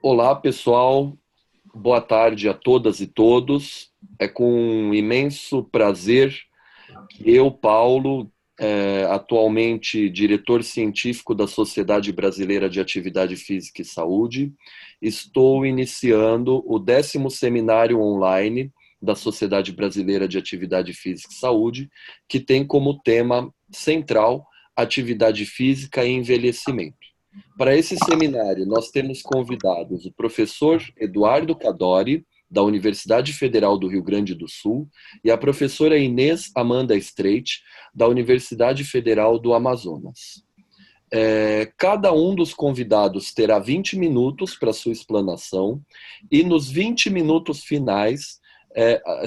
Olá, pessoal. Boa tarde a todas e todos. É com um imenso prazer que eu, Paulo, atualmente diretor científico da Sociedade Brasileira de Atividade Física e Saúde, estou iniciando o 10º seminário online da Sociedade Brasileira de Atividade Física e Saúde, que tem como tema central atividade física e envelhecimento. Para esse seminário, nós temos convidados o professor Eduardo Cadori, da Universidade Federal do Rio Grande do Sul, e a professora Inês Amanda Streit, da Universidade Federal do Amazonas. Cada um dos convidados terá 20 minutos para sua explanação, e nos 20 minutos finais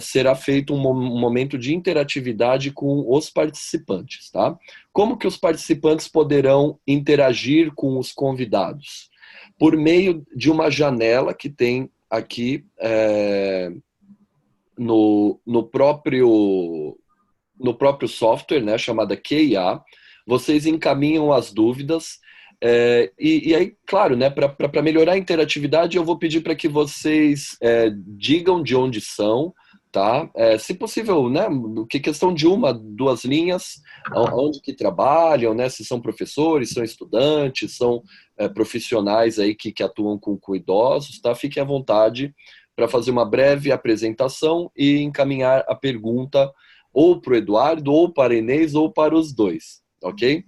será feito um momento de interatividade com os participantes, tá? Como que os participantes poderão interagir com os convidados? Por meio de uma janela que tem aqui no próprio software, né, chamada QIA. Vocês encaminham as dúvidas. E aí, claro, né, para melhorar a interatividade, eu vou pedir para que vocês digam de onde são, tá? Se possível, né, que questão de uma, duas linhas, onde que trabalham, né, se são professores, são estudantes, são profissionais aí que atuam com idosos, tá? Fiquem à vontade para fazer uma breve apresentação e encaminhar a pergunta ou para o Eduardo, ou para a Inês, ou para os dois, ok?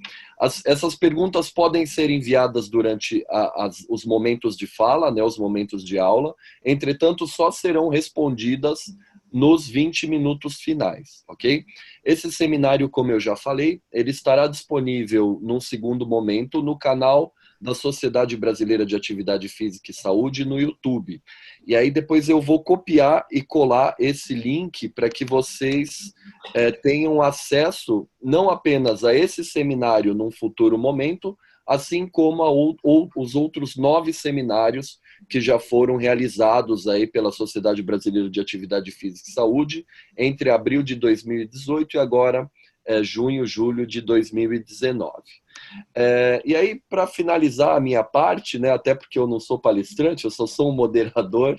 Essas perguntas podem ser enviadas durante os momentos de fala, né, os momentos de aula, entretanto, só serão respondidas nos 20 minutos finais, ok? Esse seminário, como eu já falei, ele estará disponível num segundo momento no canal da Sociedade Brasileira de Atividade Física e Saúde no YouTube. E aí depois eu vou copiar e colar esse link para que vocês tenham acesso não apenas a esse seminário num futuro momento, assim como os outros 9 seminários que já foram realizados aí pela Sociedade Brasileira de Atividade Física e Saúde entre abril de 2018 e agora junho, julho de 2019. E aí, para finalizar a minha parte, né, até porque eu não sou palestrante, eu só sou um moderador,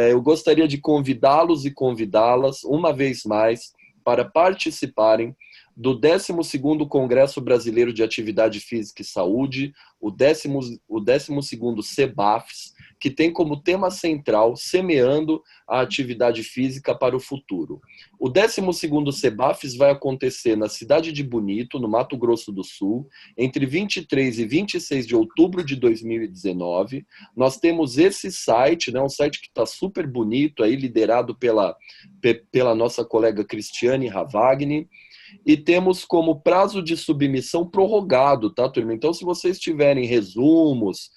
eu gostaria de convidá-los e convidá-las, uma vez mais, para participarem do 12º Congresso Brasileiro de Atividade Física e Saúde, o 12º CEBAFES, que tem como tema central Semeando a Atividade Física para o Futuro. O 12º CEBAFES vai acontecer na cidade de Bonito, no Mato Grosso do Sul, entre 23 e 26 de outubro de 2019. Nós temos esse site, né, um site que está super bonito, aí, liderado pela nossa colega Cristiane Ravagni, e temos como prazo de submissão prorrogado, tá, turma? Então, se vocês tiverem resumos,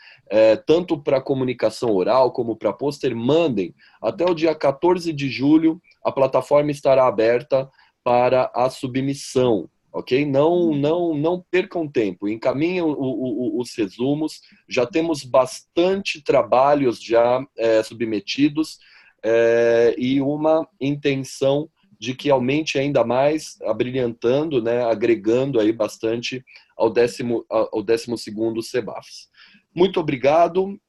tanto para comunicação oral como para pôster, mandem. Até o dia 14 de julho, a plataforma estará aberta para a submissão, ok? Não percam tempo, encaminhem os resumos, já temos bastante trabalhos já submetidos e uma intenção de que aumente ainda mais, abrilhantando, né, agregando aí bastante ao 12º CEBAFES. Muito obrigado.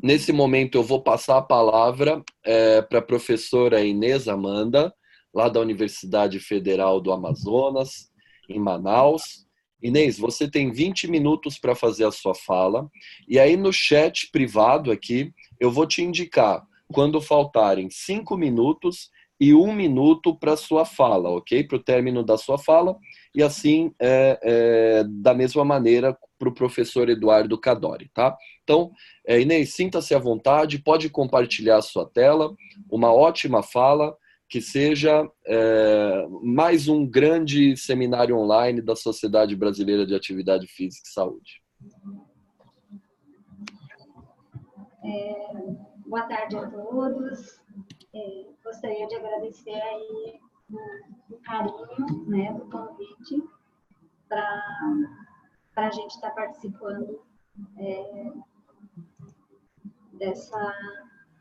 Nesse momento eu vou passar a palavra para a professora Inês Amanda, lá da Universidade Federal do Amazonas, em Manaus. Inês, você tem 20 minutos para fazer a sua fala, e aí no chat privado aqui, eu vou te indicar quando faltarem 5 minutos e 1 minuto para a sua fala, ok? Para o término da sua fala, e assim, da mesma maneira, para o professor Eduardo Cadori, tá? Então, Inês, sinta-se à vontade, pode compartilhar a sua tela, uma ótima fala, que seja mais um grande seminário online da Sociedade Brasileira de Atividade Física e Saúde. Boa tarde a todos. Gostaria de agradecer aí o carinho, né, do convite para a gente estar participando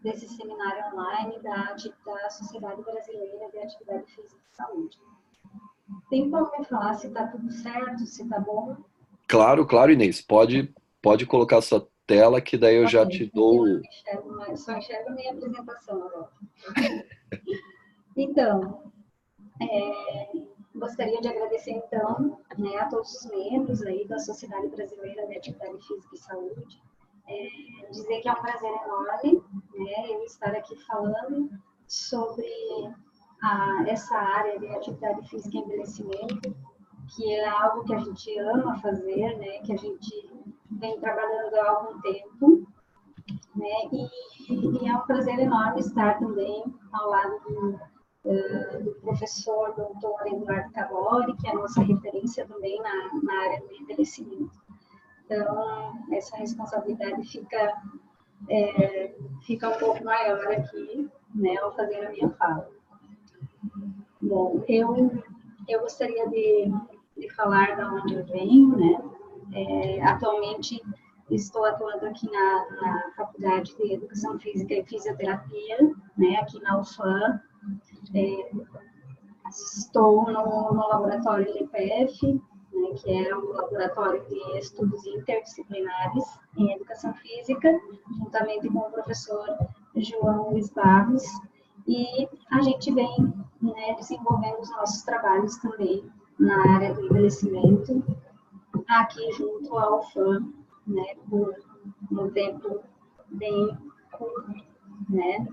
desse seminário online da Sociedade Brasileira de Atividade Física e Saúde. Tem como me falar se está tudo certo, se está bom? Claro, Inês. Pode colocar tela, que daí eu já Ok, te eu dou... não enxergo mais, só enxergo a minha apresentação agora. Então, gostaria de agradecer, então, né, a todos os membros aí da Sociedade Brasileira de Atividade Física e Saúde. Dizer que é um prazer enorme, né, eu estar aqui falando sobre essa área de atividade física e envelhecimento, que é algo que a gente ama fazer, né, que a gente vem trabalhando há algum tempo, né, e é um prazer enorme estar também ao lado do professor doutor Eduardo Calori, que é a nossa referência também na área do envelhecimento. Então, essa responsabilidade fica um pouco maior aqui, né, ao fazer a minha fala. Bom, eu gostaria de falar de onde eu venho, né? Atualmente estou atuando aqui na Faculdade de Educação Física e Fisioterapia, né, aqui na UFAM. Estou no laboratório LPF, né, que é um laboratório de estudos interdisciplinares em educação física, juntamente com o professor João Luiz Barros, e a gente vem, né, desenvolvendo os nossos trabalhos também na área do envelhecimento, aqui junto ao UFAM, né, por um tempo bem curto, né.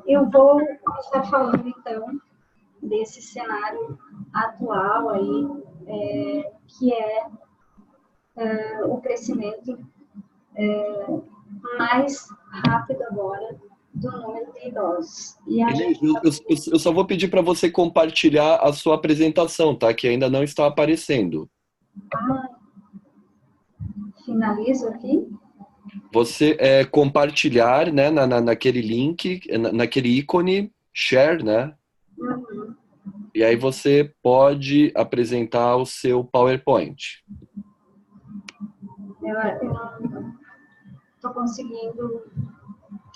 Eu vou começar falando, então, desse cenário atual aí, que é o crescimento mais rápido agora do número de idosos. E a Inês, gente está eu só vou pedir para você compartilhar a sua apresentação, tá? Que ainda não está aparecendo. finalizo aqui. Você compartilhar, né, naquele link, naquele ícone, share, né? Uhum. E aí você pode apresentar o seu PowerPoint. Eu não estou conseguindo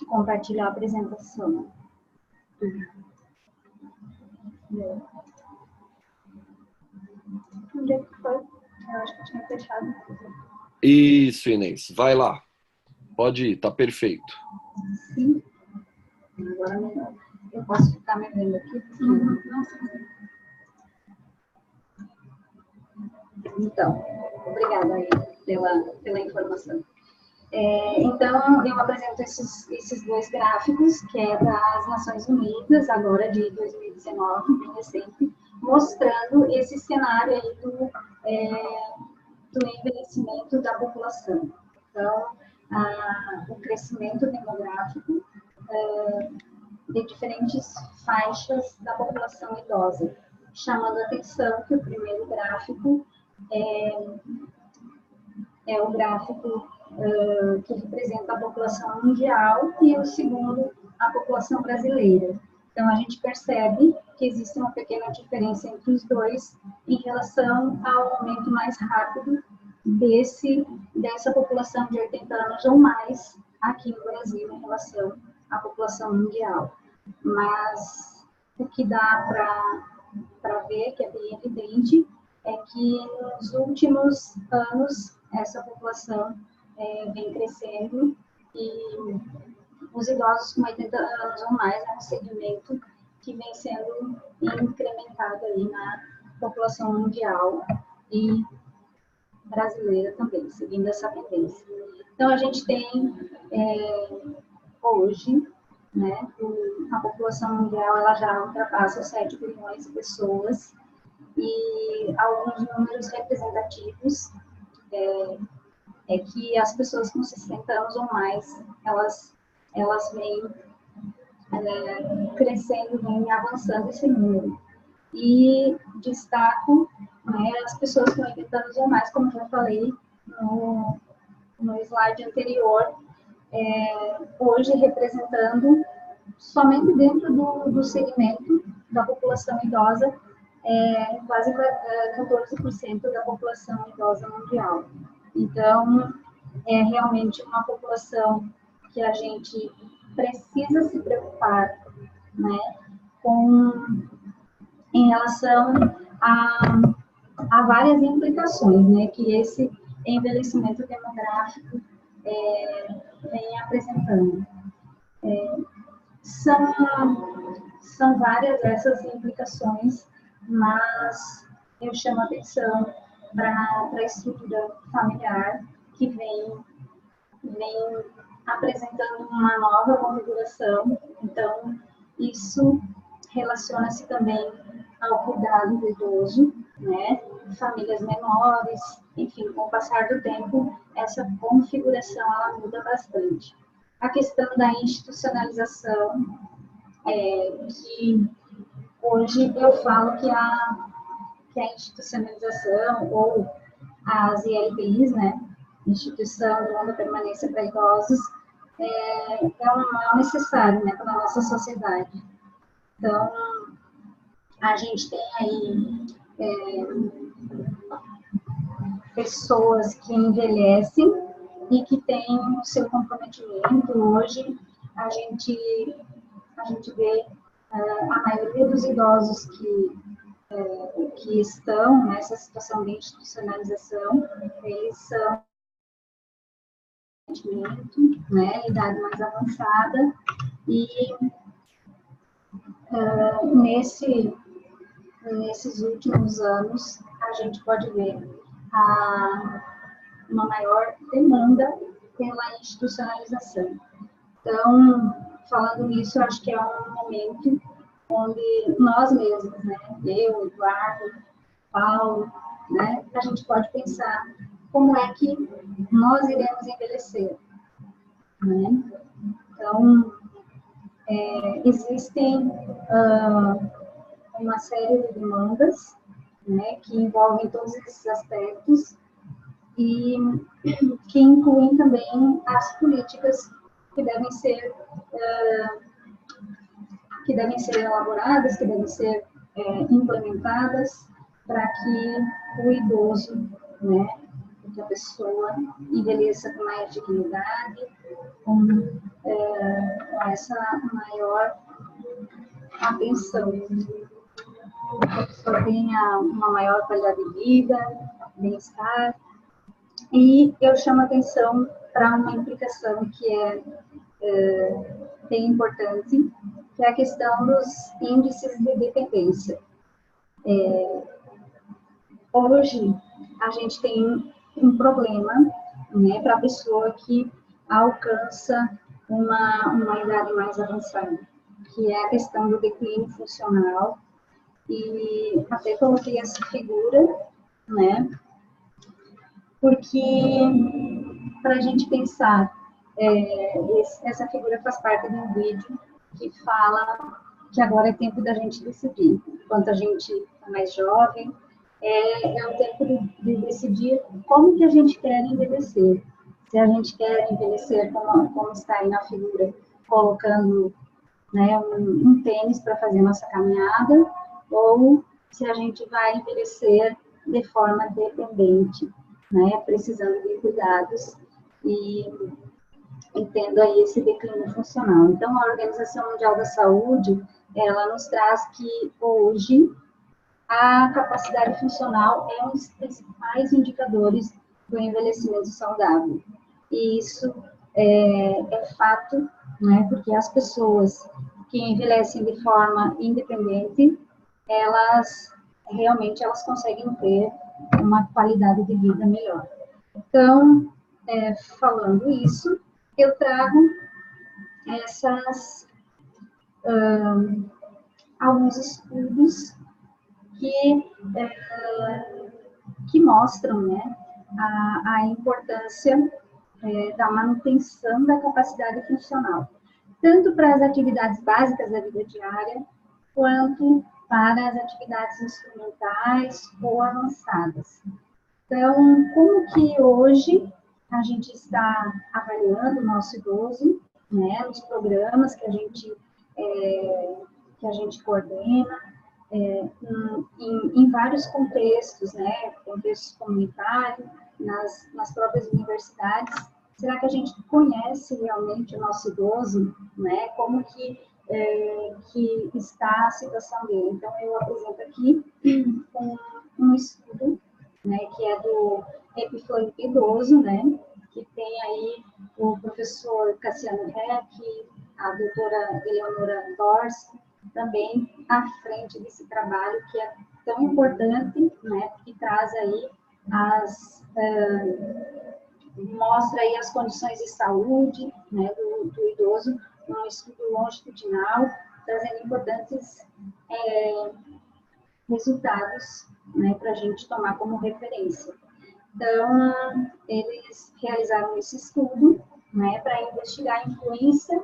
compartilhar a apresentação. Onde é que foi? Eu acho que eu tinha fechado. Isso, Inês. Vai lá. Pode ir, tá perfeito. Sim. Agora melhor. Eu posso ficar me vendo aqui? Nossa. Então, obrigada aí pela informação. Então, eu apresento esses dois gráficos, que é das Nações Unidas, agora de 2019, bem recente, mostrando esse cenário aí do envelhecimento da população. Então, o crescimento demográfico de diferentes faixas da população idosa, chamando a atenção que o primeiro gráfico é o gráfico que representa a população mundial e o segundo, a população brasileira. Então, a gente percebe que existe uma pequena diferença entre os dois em relação ao aumento mais rápido dessa população de 80 anos ou mais aqui no Brasil em relação à população mundial. Mas o que dá para ver, que é bem evidente, é que nos últimos anos essa população vem crescendo e os idosos com 80 anos ou mais é um segmento que vem sendo incrementado aí na população mundial e brasileira também, seguindo essa tendência. Então, a gente tem hoje, né, a população mundial ela já ultrapassa 7 bilhões de pessoas e alguns números representativos é que as pessoas com 60 anos ou mais, elas vêm crescendo, vêm avançando esse número. E destaco, né, as pessoas com 80 anos ou mais, como já falei no slide anterior, hoje representando somente dentro do segmento da população idosa, quase 14% da população idosa mundial. Então, é realmente uma população que a gente precisa se preocupar, né, em relação a várias implicações, né, que esse envelhecimento demográfico vem apresentando. São várias essas implicações, mas eu chamo a atenção para a estrutura familiar que vem apresentando uma nova configuração. Então, isso relaciona-se também ao cuidado do idoso, né? Famílias menores, enfim, com o passar do tempo, essa configuração ela muda bastante. A questão da institucionalização, que hoje eu falo que a institucionalização ou as ILPIs, né, Instituição de Longa Permanência para Idosos, é um mal necessário, né, para a nossa sociedade. Então, a gente tem aí pessoas que envelhecem e que têm o seu comprometimento. Hoje, a gente vê a maioria dos idosos que estão nessa situação de institucionalização, eles são, né, idade mais avançada, e nesses últimos anos, a gente pode ver uma maior demanda pela institucionalização. Então, falando nisso, acho que é um momento onde nós mesmos, né, eu, Eduardo, Paulo, né, a gente pode pensar como é que nós iremos envelhecer, né? Então, existem uma série de demandas, né, que envolvem todos esses aspectos e que incluem também as políticas que devem ser elaboradas, que devem ser implementadas para que o idoso, né, que a pessoa envelheça com mais dignidade, com essa maior atenção, que a pessoa tenha uma maior qualidade de vida, bem-estar. E eu chamo a atenção para uma implicação que é bem importante, que é a questão dos índices de dependência. Hoje, a gente tem um problema, né, para a pessoa que alcança uma idade mais avançada, que é a questão do declínio funcional, e até coloquei essa figura, né, porque para a gente pensar, essa figura faz parte de um vídeo que fala que agora é tempo da gente decidir. Enquanto a gente é mais jovem, é o tempo de decidir como que a gente quer envelhecer. Se a gente quer envelhecer como está aí na figura, colocando, né, um tênis para fazer nossa caminhada, ou se a gente vai envelhecer de forma dependente, né, precisando de cuidados e tendo aí esse declínio funcional. Então, a Organização Mundial da Saúde, ela nos traz que hoje a capacidade funcional é um dos principais indicadores do envelhecimento saudável. E isso é fato, né, porque as pessoas que envelhecem de forma independente, elas conseguem ter uma qualidade de vida melhor. Então, falando isso, eu trago alguns estudos que mostram, né, a importância da manutenção da capacidade funcional, tanto para as atividades básicas da vida diária, quanto para as atividades instrumentais ou avançadas. Então, como que hoje a gente está avaliando o nosso idoso, né, nos programas que a gente coordena, em vários contextos, né, contextos comunitários, nas próprias universidades. Será que a gente conhece realmente o nosso idoso, né, como que está a situação dele? Então, eu apresento aqui um estudo, né, que é do Epifloripo Idoso, né? Que tem aí o professor Cassiano Reck, a doutora Eleonora Dors, também à frente desse trabalho que é tão importante, né? Que traz aí mostra aí as condições de saúde, né, do idoso, um estudo longitudinal, trazendo importantes resultados, né, para a gente tomar como referência. Então, eles realizaram esse estudo, né, para investigar a influência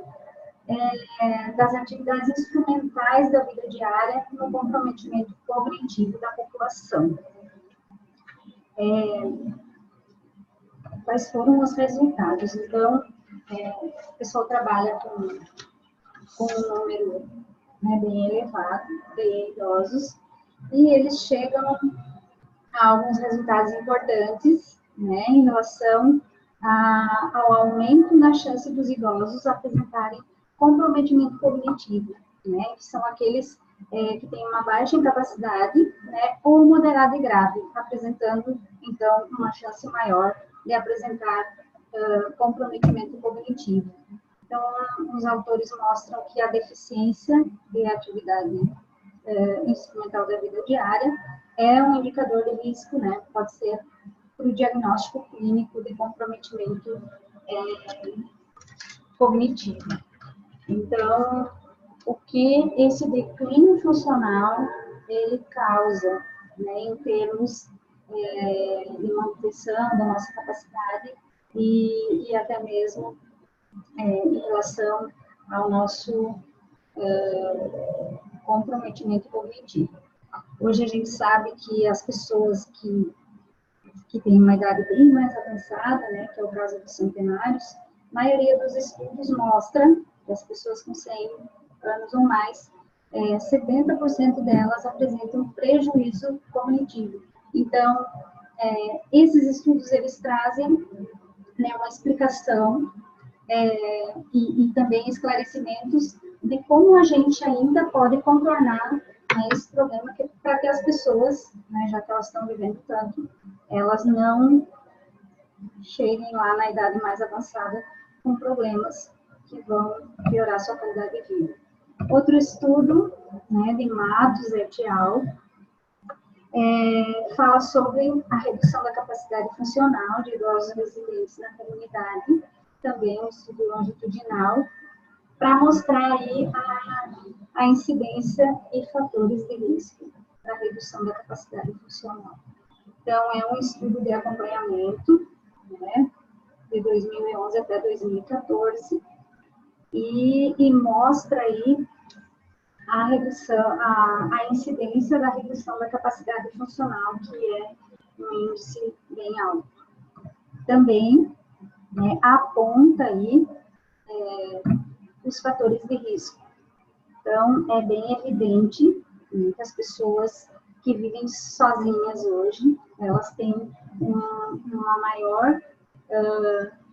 das atividades instrumentais da vida diária no comprometimento cognitivo da população. Quais foram os resultados? Então, o pessoal trabalha com um número, né, bem elevado de idosos, e eles chegam a alguns resultados importantes, né, em relação ao aumento na chance dos idosos apresentarem comprometimento cognitivo, né, que são aqueles que têm uma baixa incapacidade, né, ou moderada e grave, apresentando, então, uma chance maior de apresentar comprometimento cognitivo. Então, os autores mostram que a deficiência de atividade instrumental da vida diária é um indicador de risco, né? Pode ser para o diagnóstico clínico de comprometimento cognitivo. Então, o que esse declínio funcional ele causa, né, em termos de manutenção da nossa capacidade e até mesmo em relação ao nosso comprometimento cognitivo. Hoje a gente sabe que as pessoas que têm uma idade bem mais avançada, né, que é o caso dos centenários, a maioria dos estudos mostra que as pessoas com 100 anos ou mais, 70% delas apresentam prejuízo cognitivo. Então, esses estudos, eles trazem, né, uma explicação e também esclarecimentos de como a gente ainda pode contornar, né, esse problema para que as pessoas, né, já que elas estão vivendo tanto, elas não cheguem lá na idade mais avançada com problemas que vão piorar sua qualidade de vida. Outro estudo, né, de Matos et al., fala sobre a redução da capacidade funcional de idosos residentes na comunidade, também um estudo longitudinal, para mostrar aí a incidência e fatores de risco da redução da capacidade funcional. Então, é um estudo de acompanhamento, né, de 2011 até 2014, e mostra aí a redução, a incidência da redução da capacidade funcional, que é um índice bem alto. Também, né, aponta aí os fatores de risco. Então, é bem evidente, né, que as pessoas que vivem sozinhas hoje, elas têm uma maior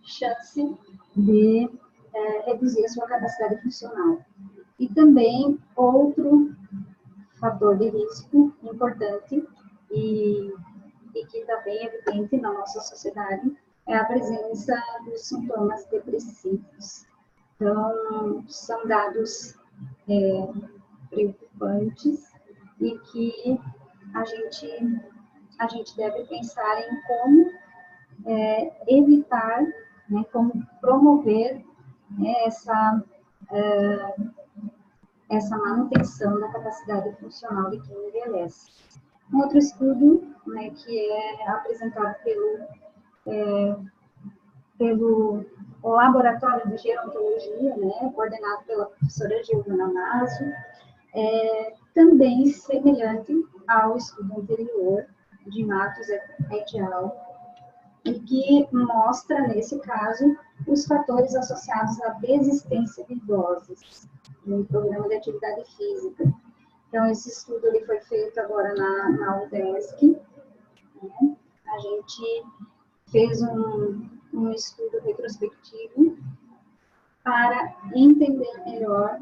chance de reduzir a sua capacidade funcional. E também, outro fator de risco importante e que está bem evidente na nossa sociedade é a presença dos sintomas depressivos. Então, são dados preocupantes e que a gente deve pensar em como evitar, né, como promover, né, essa manutenção da capacidade funcional de quem envelhece. Um outro estudo, né, que é apresentado pelo Laboratório de Gerontologia, né, coordenado pela professora Giovana Maso, também semelhante ao estudo anterior de Matos et al., e que mostra, nesse caso, os fatores associados à desistência de idosos no programa de atividade física. Então, esse estudo ele foi feito agora na UDESC, né? A gente fez um estudo retrospectivo para entender melhor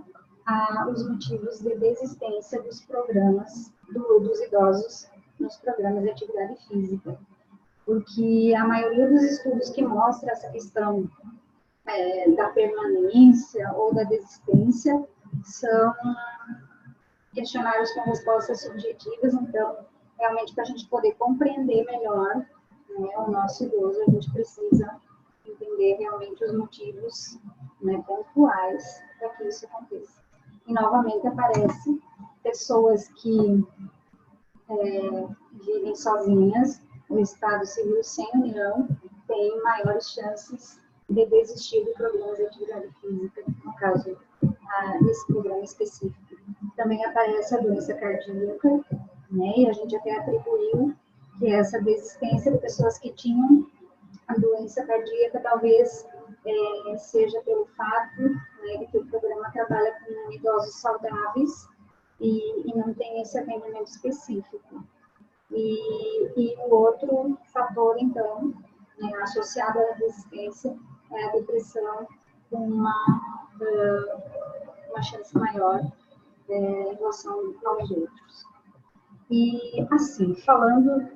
os motivos de desistência dos programas dos idosos nos programas de atividade física. porque a maioria dos estudos que mostra essa questão da permanência ou da desistência são questionários com respostas subjetivas, então, realmente, para a gente poder compreender melhor, né, o nosso idoso, a gente precisa entender realmente os motivos, né, pontuais para que isso aconteça. E, novamente, aparece pessoas que vivem sozinhas, o estado civil sem união, tem maiores chances de desistir do programa de atividade física, no caso, desse programa específico. Também aparece a doença cardíaca, né, e a gente até atribuiu que essa desistência de pessoas que tinham a doença cardíaca talvez seja pelo fato, né, de que o programa trabalha com idosos saudáveis e não tem esse atendimento específico. E o outro fator, então, né, associado à desistência, é a depressão com uma chance maior em relação aos outros. E, assim, falando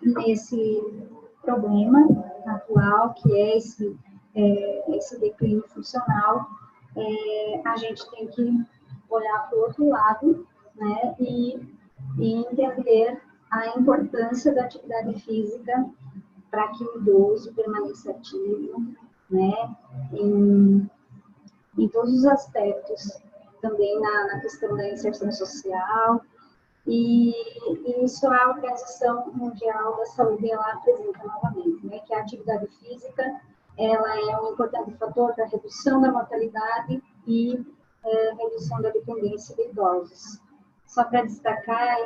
nesse problema atual, que é esse declínio funcional, a gente tem que olhar para o outro lado, né, e entender a importância da atividade física para que o idoso permaneça ativo, né, em todos os aspectos, também na questão da inserção social, e isso a Organização Mundial da Saúde ela apresenta novamente, né, que a atividade física ela é um importante fator para a redução da mortalidade e redução da dependência de idosos. Só para destacar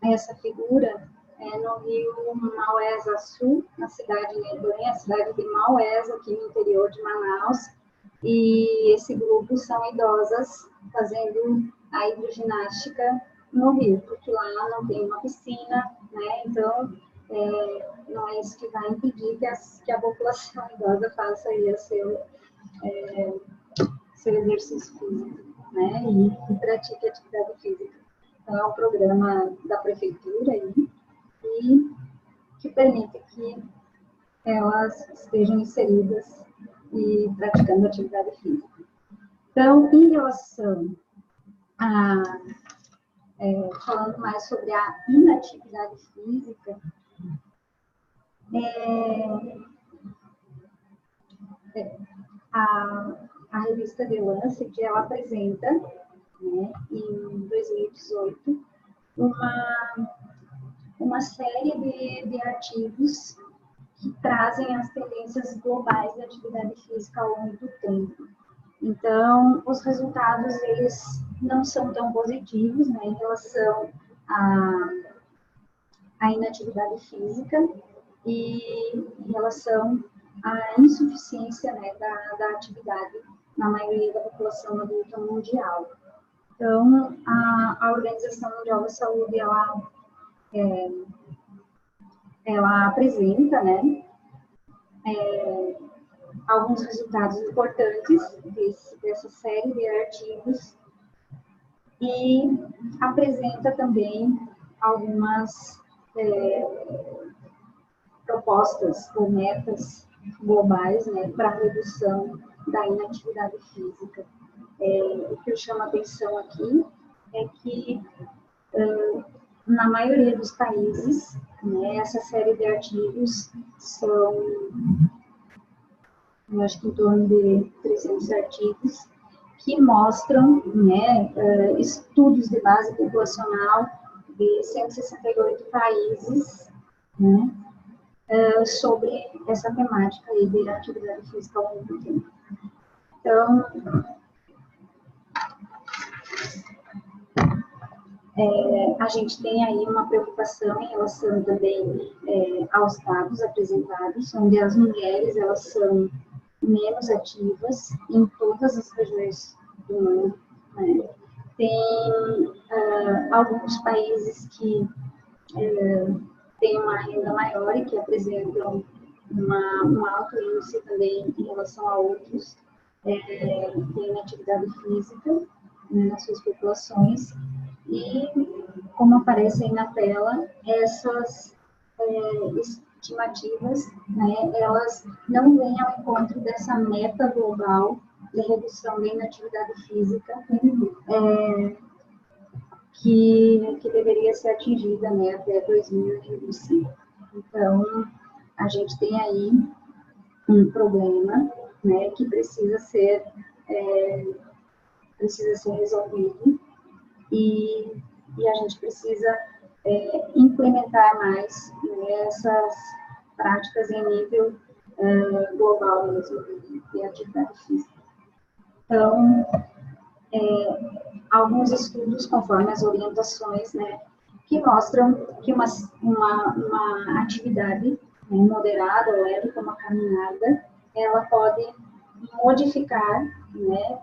essa figura, no rio Maués Sul, na cidade de a cidade de Maués, aqui no interior de Manaus, e esse grupo são idosas fazendo a hidroginástica no rio, porque lá não tem uma piscina, né? Então, não é isso que vai impedir que a população idosa faça aí seu exercício físico, né? E pratique atividade física. Então, é um programa da prefeitura aí, e que permite que elas estejam inseridas e praticando atividade física. Então, em relação falando mais sobre a inatividade física, a revista The Lancet, ela apresenta, né, em 2018, uma série de artigos que trazem as tendências globais da atividade física ao longo do tempo. Então, os resultados, eles não são tão positivos, né, em relação à inatividade física e em relação à insuficiência, né, da atividade na maioria da população adulta mundial. Então, a Organização Mundial da Saúde, ela apresenta, né, alguns resultados importantes dessa série de artigos e apresenta também algumas propostas ou metas globais, né, para a redução da inatividade física. O que eu chamo a atenção aqui é que, na maioria dos países, né, essa série de artigos são, eu acho que em torno de 300 artigos, que mostram, né, estudos de base populacional de 168 países, né, sobre essa temática aí de atividade física ao longo do tempo. Então, a gente tem aí uma preocupação em relação também aos dados apresentados, onde as mulheres elas são menos ativas em todas as regiões do mundo, né? Tem alguns países que têm uma renda maior e que apresentam um alto índice também em relação a outros que têm atividade física, né, nas suas populações. E, como aparece aí na tela, essas estimativas, né, elas não vêm ao encontro dessa meta global de redução da inatividade física, que deveria ser atingida, né, até 2025. Então, a gente tem aí um problema, né, que precisa ser resolvido, e a gente precisa implementar mais, né, essas práticas em nível global mesmo, de atividade física. Então, alguns estudos, conforme as orientações, né, que mostram que uma atividade, né, moderada ou leve, como a caminhada, ela pode modificar, né,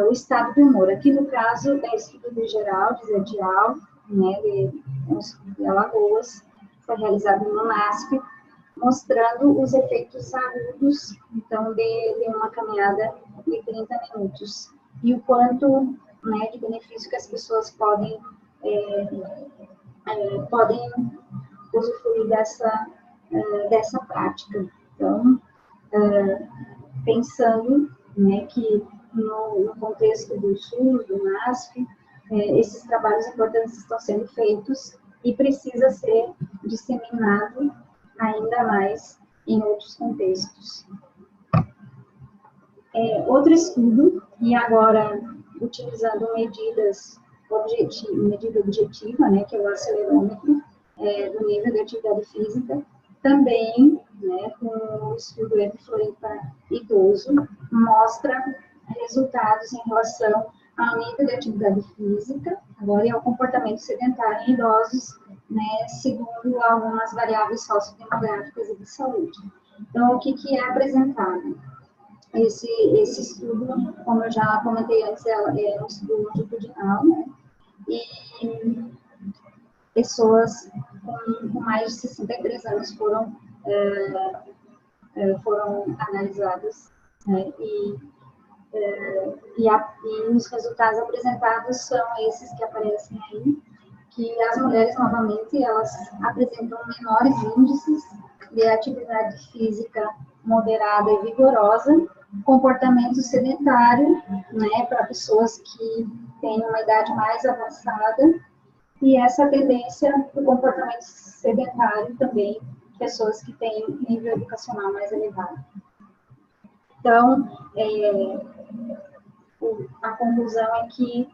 o estado de humor. Aqui no caso é estudo de geral, de Zedial, né, um estudo de Alagoas, foi realizado no MASP, mostrando os efeitos agudos, então, de uma caminhada de 30 minutos. E o quanto, né, de benefício que as pessoas podem usufruir dessa prática. Então, pensando, né, que no contexto do SUS, do MASP, esses trabalhos importantes estão sendo feitos e precisa ser disseminado ainda mais em outros contextos. Outro estudo, e agora utilizando medida objetiva, né, que é o acelerômetro do nível de atividade física, também, né, com o estudo entre Floripa e idoso, mostra resultados em relação ao nível de atividade física, agora e ao comportamento sedentário em idosos, né, segundo algumas variáveis sociodemográficas e de saúde. Então, o que é apresentado? Esse estudo, como eu já comentei antes, é um estudo longitudinal, né? E pessoas com mais de 63 anos foram analisadas, né? E os resultados apresentados são esses que aparecem aí, que as mulheres, novamente, elas apresentam menores índices de atividade física moderada e vigorosa, comportamento sedentário, né, para pessoas que têm uma idade mais avançada, e essa tendência do comportamento sedentário também, pessoas que têm nível educacional mais elevado. Então, a conclusão é que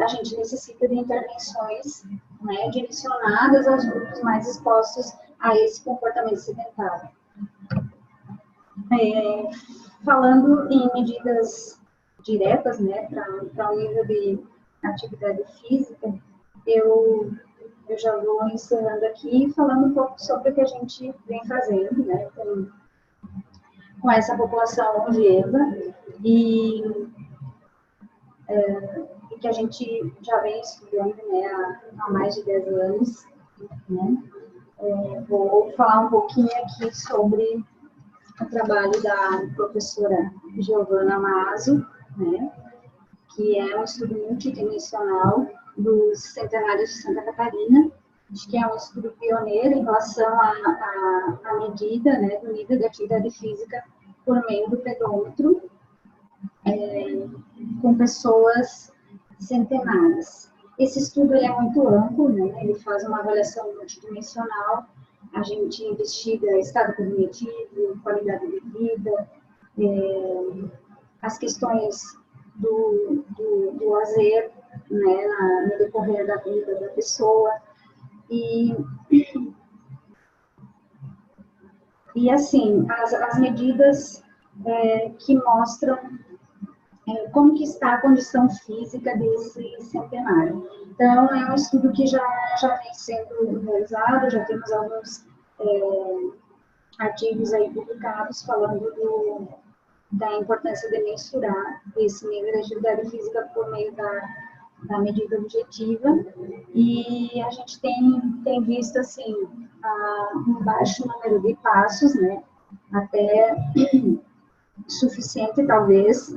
a gente necessita de intervenções, né, direcionadas aos grupos mais expostos a esse comportamento sedentário. Falando em medidas diretas, né, para o nível de atividade física, eu já vou encerrando aqui, falando um pouco sobre o que a gente vem fazendo, né, com essa população longeva, e que a gente já vem estudando, né, há mais de 10 anos. Né? Vou falar um pouquinho aqui sobre o trabalho da professora Giovana Maso, né, que é um estudo multidimensional dos centenários de Santa Catarina. Acho que é um estudo pioneiro em relação à medida, né, do nível de atividade física por meio do pedômetro, com pessoas centenárias. Esse estudo é muito amplo, né? Ele faz uma avaliação multidimensional, a gente investiga estado cognitivo, qualidade de vida, as questões do lazer, né, no decorrer da vida da pessoa, e assim, as medidas que mostram como que está a condição física desse centenário. Então, é um estudo que já vem sendo realizado, já temos alguns artigos aí publicados falando da importância de mensurar esse nível de atividade física por meio da medida objetiva, e a gente tem visto, assim, um baixo número de passos, né, até suficiente, talvez.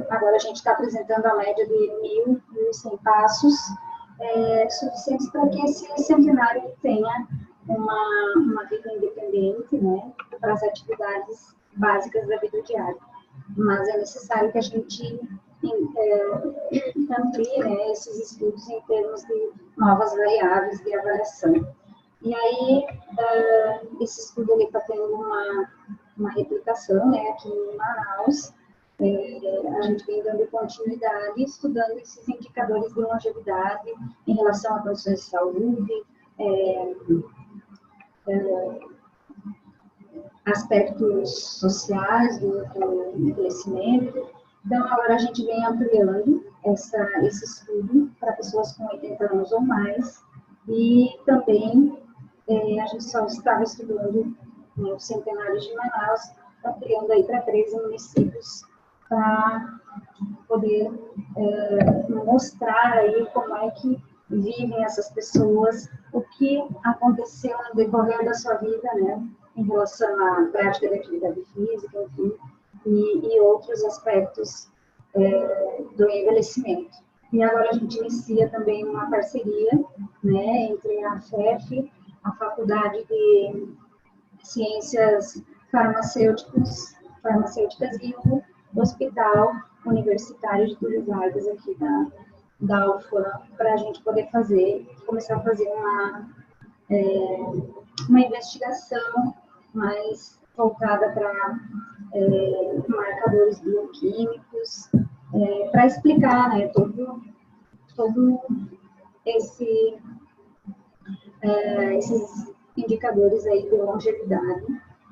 Agora a gente está apresentando a média de 1.100 passos, suficientes para que esse centenário tenha uma vida independente, né, para as atividades básicas da vida diária. Mas é necessário que a gente amplie, né, esses estudos em termos de novas variáveis de avaliação. E aí, esse estudo está tendo uma replicação, né, aqui em Manaus. A gente vem dando continuidade, estudando esses indicadores de longevidade em relação a condições de saúde, aspectos sociais do envelhecimento. Então, agora a gente vem ampliando esse estudo para pessoas com 80 anos ou mais, e também a gente só estava estudando, né, o centenário de Manaus, ampliando aí para 13 municípios, para poder mostrar aí como é que vivem essas pessoas, o que aconteceu no decorrer da sua vida, né, em relação à prática da atividade física, enfim, e outros aspectos do envelhecimento. E agora a gente inicia também uma parceria, né, entre a FEF, a Faculdade de Ciências Farmacêuticas e o Hospital Universitário de Túlio Vargas, aqui da UFAM, para a gente poder começar a fazer uma investigação mais voltada para marcadores bioquímicos, para explicar, né, todo esses indicadores aí de longevidade,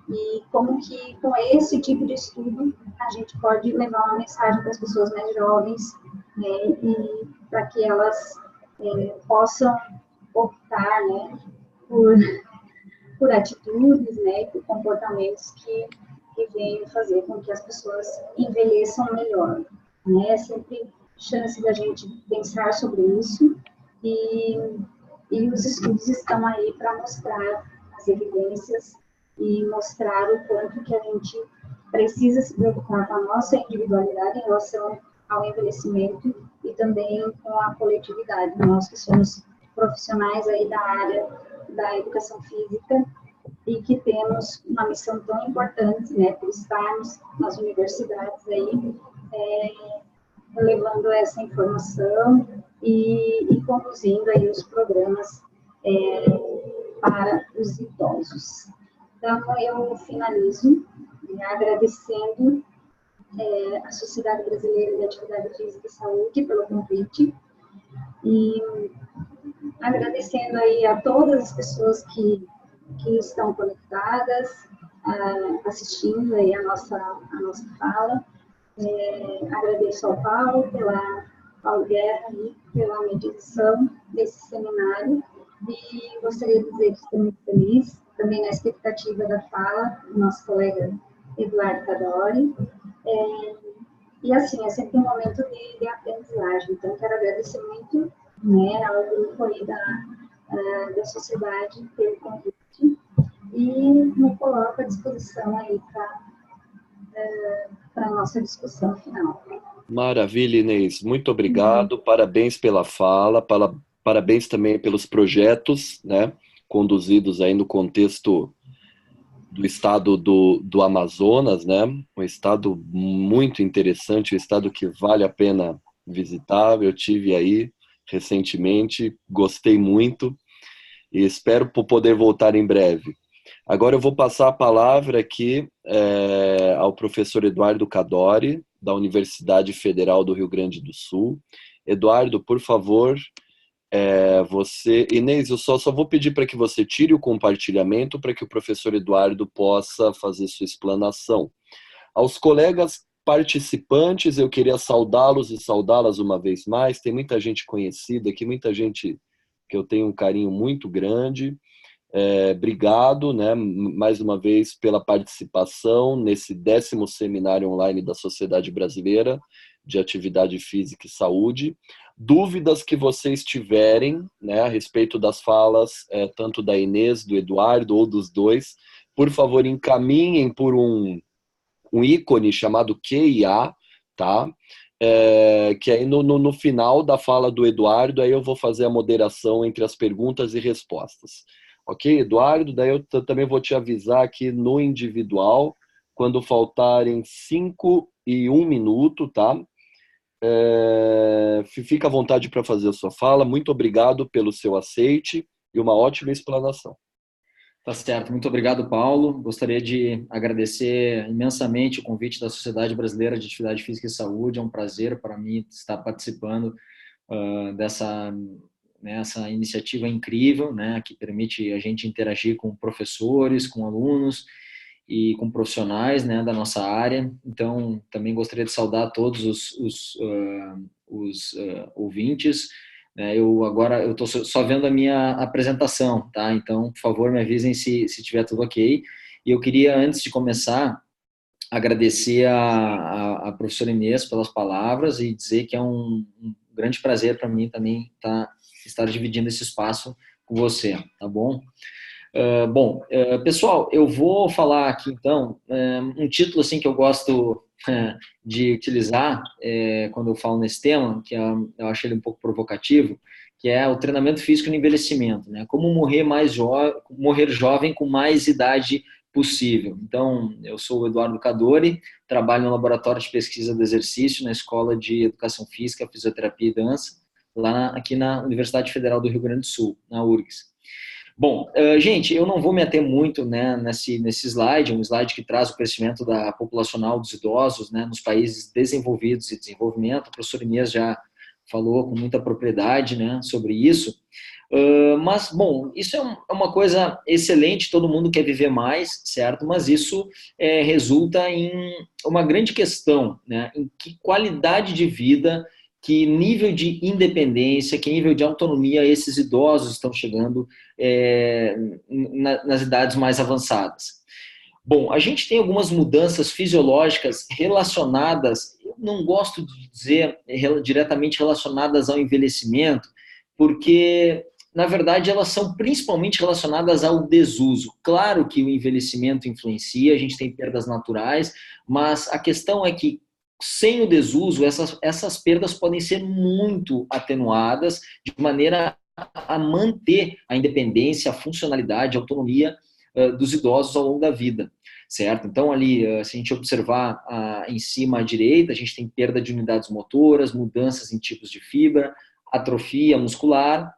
e como que com esse tipo de estudo a gente pode levar uma mensagem para as pessoas mais jovens, né, e para que elas possam optar, né, por atitudes, né, por comportamentos que venham fazer com que as pessoas envelheçam melhor, né? É sempre chance da gente pensar sobre isso, e os estudos estão aí para mostrar as evidências e mostrar o quanto que a gente precisa se preocupar com a nossa individualidade em relação ao envelhecimento e também com a coletividade. Nós que somos profissionais aí da área da educação física e que temos uma missão tão importante, né, por estarmos nas universidades aí, levando essa informação e conduzindo aí os programas para os idosos. Então, eu finalizo agradecendo a Sociedade Brasileira de Atividade Física e Saúde pelo convite, e agradecendo aí a todas as pessoas que estão conectadas, assistindo aí a nossa fala. Agradeço ao Paulo Guerra aí, pela mediação desse seminário, e gostaria de dizer que estou muito feliz, também na expectativa da fala do nosso colega Eduardo Cadori. E assim, é sempre um momento de aprendizagem, então quero agradecer muito, né, ao grupo aí da sociedade pelo convite, e me coloco à disposição aí para a nossa discussão final. Maravilha, Inês. Muito obrigado. Parabéns pela fala, parabéns também pelos projetos, né, conduzidos aí no contexto do estado do Amazonas, né, um estado muito interessante, um estado que vale a pena visitar. Eu tive aí recentemente, gostei muito e espero poder voltar em breve. Agora eu vou passar a palavra aqui ao professor Eduardo Cadori, da Universidade Federal do Rio Grande do Sul. Eduardo, por favor, você... Inês, eu só vou pedir para que você tire o compartilhamento para que o professor Eduardo possa fazer sua explanação. Aos colegas participantes, eu queria saudá-los e saudá-las uma vez mais. Tem muita gente conhecida aqui, muita gente que eu tenho um carinho muito grande. Obrigado, né, mais uma vez pela participação nesse 10º seminário online da Sociedade Brasileira de Atividade Física e Saúde. Dúvidas que vocês tiverem, né, a respeito das falas, tanto da Inês, do Eduardo ou dos dois, por favor, encaminhem por um ícone chamado QIA, tá? que aí no final da fala do Eduardo, aí eu vou fazer a moderação entre as perguntas e respostas. Ok, Eduardo? Daí eu também vou te avisar aqui no individual, quando faltarem 5 e 1 minuto, tá? Fica à vontade para fazer a sua fala. Muito obrigado pelo seu aceite e uma ótima explanação. Tá certo. Muito obrigado, Paulo. Gostaria de agradecer imensamente o convite da Sociedade Brasileira de Atividade Física e Saúde. É um prazer para mim estar participando dessa essa iniciativa incrível, né, que permite a gente interagir com professores, com alunos e com profissionais, né, da nossa área. Então, também gostaria de saudar todos os ouvintes. Eu estou só vendo a minha apresentação, tá? Então, por favor, me avisem se tiver tudo ok. E eu queria, antes de começar, agradecer a professora Inês pelas palavras e dizer que é um grande prazer para mim também estar dividindo esse espaço com você, tá bom? Pessoal, eu vou falar aqui, então, um título assim que eu gosto de utilizar quando eu falo nesse tema, que eu acho ele um pouco provocativo, que é o treinamento físico no envelhecimento, né? Como morrer jovem com mais idade possível. Então, eu sou o Eduardo Cadori, trabalho no Laboratório de Pesquisa do Exercício, na Escola de Educação Física, Fisioterapia e Dança, aqui na Universidade Federal do Rio Grande do Sul, na URGS. Bom, gente, eu não vou me ater muito, né, nesse slide, um slide que traz o crescimento populacional dos idosos, né, nos países desenvolvidos e desenvolvimento. A professora Inês já falou com muita propriedade, né, sobre isso. Mas, bom, isso é uma coisa excelente, todo mundo quer viver mais, certo? Mas isso resulta em uma grande questão, né, em que qualidade de vida, que nível de independência, que nível de autonomia esses idosos estão chegando nas idades mais avançadas. Bom, a gente tem algumas mudanças fisiológicas relacionadas, eu não gosto de dizer diretamente relacionadas ao envelhecimento, porque, na verdade, elas são principalmente relacionadas ao desuso. Claro que o envelhecimento influencia, a gente tem perdas naturais, mas a questão é que, sem o desuso, essas perdas podem ser muito atenuadas, de maneira a manter a independência, a funcionalidade, a autonomia dos idosos ao longo da vida, certo? Então, ali, se a gente observar em cima à direita, a gente tem perda de unidades motoras, mudanças em tipos de fibra, atrofia muscular,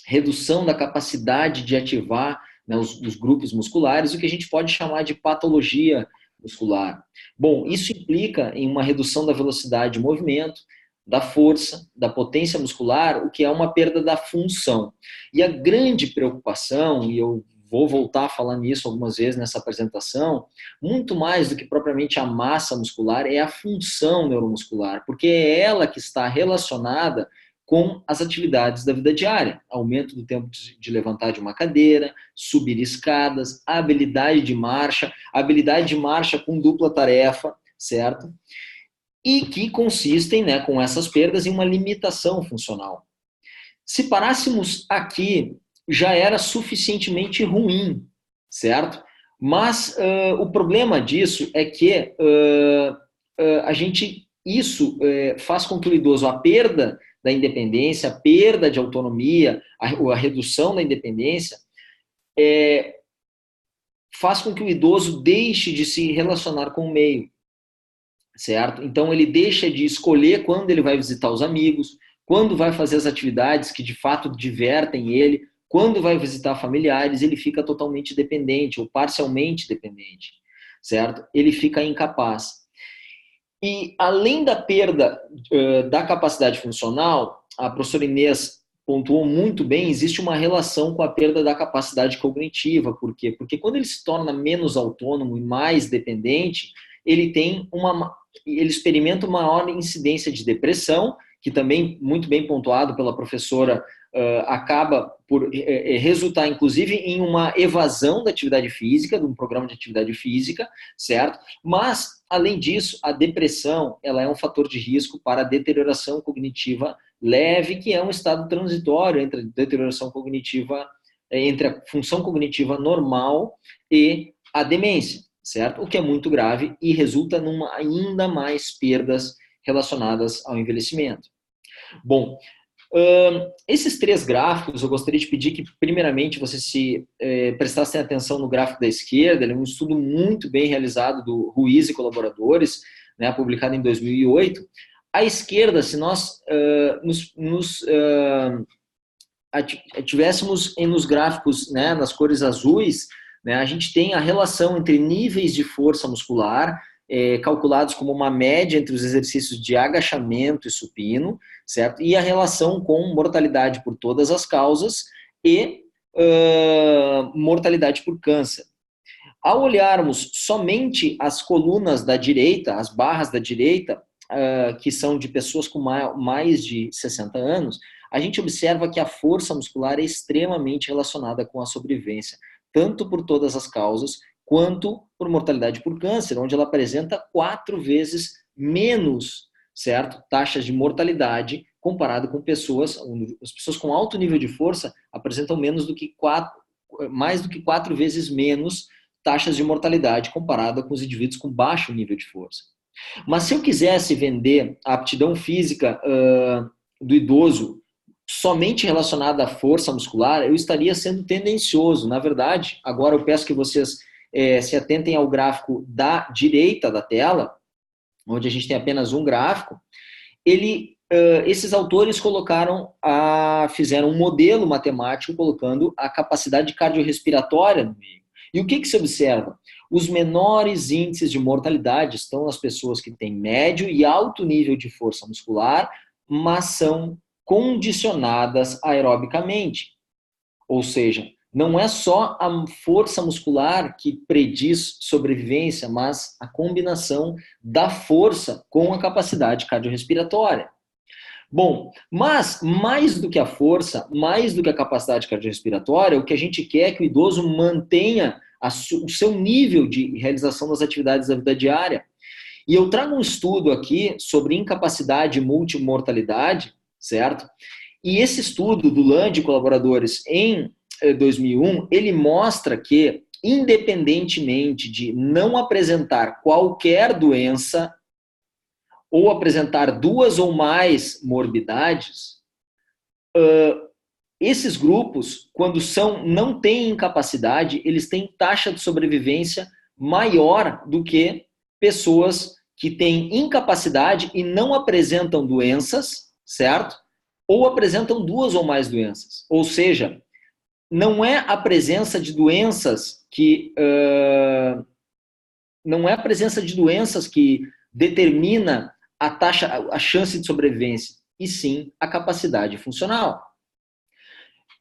redução da capacidade de ativar, né, os grupos musculares, o que a gente pode chamar de patologia muscular. Bom, isso implica em uma redução da velocidade de movimento, da força, da potência muscular, o que é uma perda da função. E a grande preocupação, e eu vou voltar a falar nisso algumas vezes nessa apresentação, muito mais do que propriamente a massa muscular, é a função neuromuscular, porque é ela que está relacionada com as atividades da vida diária, aumento do tempo de levantar de uma cadeira, subir escadas, habilidade de marcha com dupla tarefa, certo? E que consistem, né, com essas perdas em uma limitação funcional. Se parássemos aqui, já era suficientemente ruim, certo? Mas o problema disso é que isso faz com que o idoso, a perda da independência, a perda de autonomia, a redução da independência, faz com que o idoso deixe de se relacionar com o meio, certo? Então, ele deixa de escolher quando ele vai visitar os amigos, quando vai fazer as atividades que de fato divertem ele, quando vai visitar familiares, ele fica totalmente dependente ou parcialmente dependente, certo? Ele fica incapaz. E, além da perda da capacidade funcional, a professora Inês pontuou muito bem, existe uma relação com a perda da capacidade cognitiva. Por quê? Porque quando ele se torna menos autônomo e mais dependente, ele experimenta uma maior incidência de depressão, que também, muito bem pontuado pela professora, acaba por resultar, inclusive, em uma evasão da atividade física, de um programa de atividade física, certo? Mas, além disso, a depressão, ela é um fator de risco para a deterioração cognitiva leve, que é um estado transitório entre a deterioração cognitiva, entre a função cognitiva normal e a demência, certo? O que é muito grave e resulta numa ainda mais perdas relacionadas ao envelhecimento. Bom, esses 3 gráficos, eu gostaria de pedir que, primeiramente, você prestasse atenção no gráfico da esquerda. Ele é um estudo muito bem realizado do Ruiz e colaboradores, né, publicado em 2008. À esquerda, se nós tivéssemos nos gráficos, né, nas cores azuis, né, a gente tem a relação entre níveis de força muscular, calculados como uma média entre os exercícios de agachamento e supino, certo? E a relação com mortalidade por todas as causas e mortalidade por câncer. Ao olharmos somente as colunas da direita, as barras da direita, que são de pessoas com mais de 60 anos, a gente observa que a força muscular é extremamente relacionada com a sobrevivência, tanto por todas as causas, quanto por mortalidade por câncer, onde ela apresenta 4 vezes menos, certo? Taxas de mortalidade comparado com as pessoas com alto nível de força apresentam mais do que 4 vezes menos taxas de mortalidade comparada com os indivíduos com baixo nível de força. Mas se eu quisesse vender a aptidão física do idoso somente relacionada à força muscular, eu estaria sendo tendencioso. Na verdade, agora eu peço que vocês se atentem ao gráfico da direita da tela, onde a gente tem apenas um gráfico. Esses autores fizeram um modelo matemático colocando a capacidade cardiorrespiratória no meio. E o que se observa? Os menores índices de mortalidade estão nas pessoas que têm médio e alto nível de força muscular, mas são condicionadas aerobicamente. Ou seja, não é só a força muscular que prediz sobrevivência, mas a combinação da força com a capacidade cardiorrespiratória. Bom, mas mais do que a força, mais do que a capacidade cardiorrespiratória, o que a gente quer é que o idoso mantenha o seu nível de realização das atividades da vida diária. E eu trago um estudo aqui sobre incapacidade e multimortalidade, certo? E esse estudo do Land e colaboradores em 2001, ele mostra que, independentemente de não apresentar qualquer doença ou apresentar 2 ou mais morbidades, esses grupos, quando não têm incapacidade, eles têm taxa de sobrevivência maior do que pessoas que têm incapacidade e não apresentam doenças, certo? Ou apresentam 2 ou mais doenças. Ou seja, não é a presença de doenças que determina a chance de sobrevivência, e sim a capacidade funcional.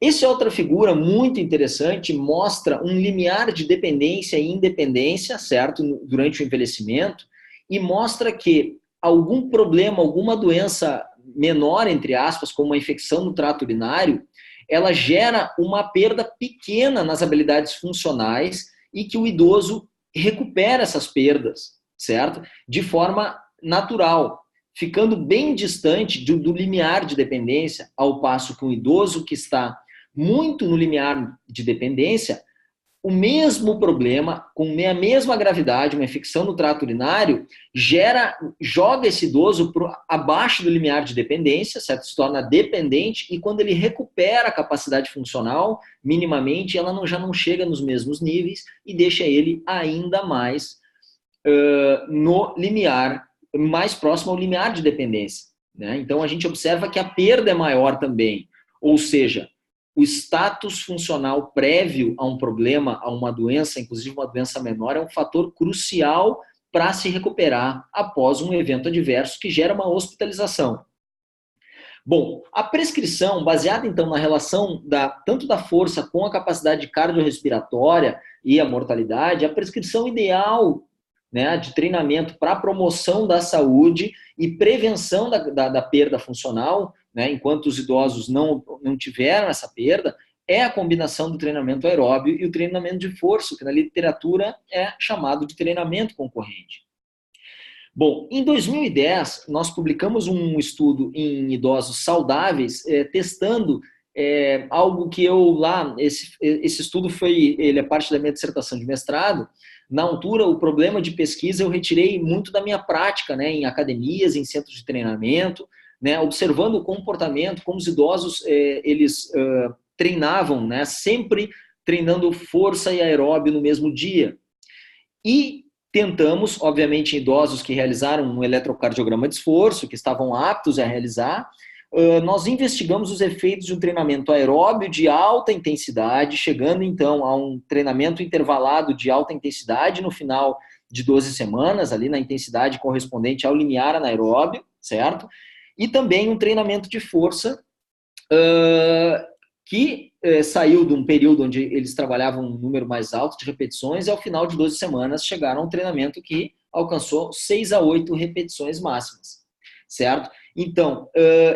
Essa é outra figura muito interessante, mostra um limiar de dependência e independência, certo, durante o envelhecimento, e mostra que algum problema, alguma doença menor, entre aspas, como uma infecção no trato urinário, ela gera uma perda pequena nas habilidades funcionais e que o idoso recupera essas perdas, certo? De forma natural, ficando bem distante do limiar de dependência, ao passo que um idoso que está muito no limiar de dependência, o mesmo problema, com a mesma gravidade, uma infecção no trato urinário, joga esse idoso abaixo do limiar de dependência, certo? Se torna dependente, e quando ele recupera a capacidade funcional, minimamente, ela já não chega nos mesmos níveis e deixa ele ainda mais no limiar, mais próximo ao limiar de dependência, né? Então, a gente observa que a perda é maior também, ou seja, o status funcional prévio a um problema, a uma doença, inclusive uma doença menor, é um fator crucial para se recuperar após um evento adverso que gera uma hospitalização. Bom, a prescrição, baseada então na relação tanto da força com a capacidade cardiorrespiratória e a mortalidade, a prescrição ideal, né, de treinamento para promoção da saúde e prevenção da perda funcional, né, enquanto os idosos não tiveram essa perda, é a combinação do treinamento aeróbio e o treinamento de força, que na literatura é chamado de treinamento concorrente. Bom, em 2010, nós publicamos um estudo em idosos saudáveis, testando algo que eu lá, esse estudo ele é parte da minha dissertação de mestrado. Na altura, o problema de pesquisa eu retirei muito da minha prática, né, em academias, em centros de treinamento, né, observando o comportamento, como os idosos eles treinavam, né, sempre treinando força e aeróbio no mesmo dia. E tentamos, obviamente, em idosos que realizaram um eletrocardiograma de esforço, que estavam aptos a realizar, nós investigamos os efeitos de um treinamento aeróbio de alta intensidade, chegando então a um treinamento intervalado de alta intensidade no final de 12 semanas, ali na intensidade correspondente ao limiar anaeróbio, certo? E também um treinamento de força que saiu de um período onde eles trabalhavam um número mais alto de repetições e ao final de 12 semanas chegaram a um treinamento que alcançou 6 a 8 repetições máximas, certo? Então,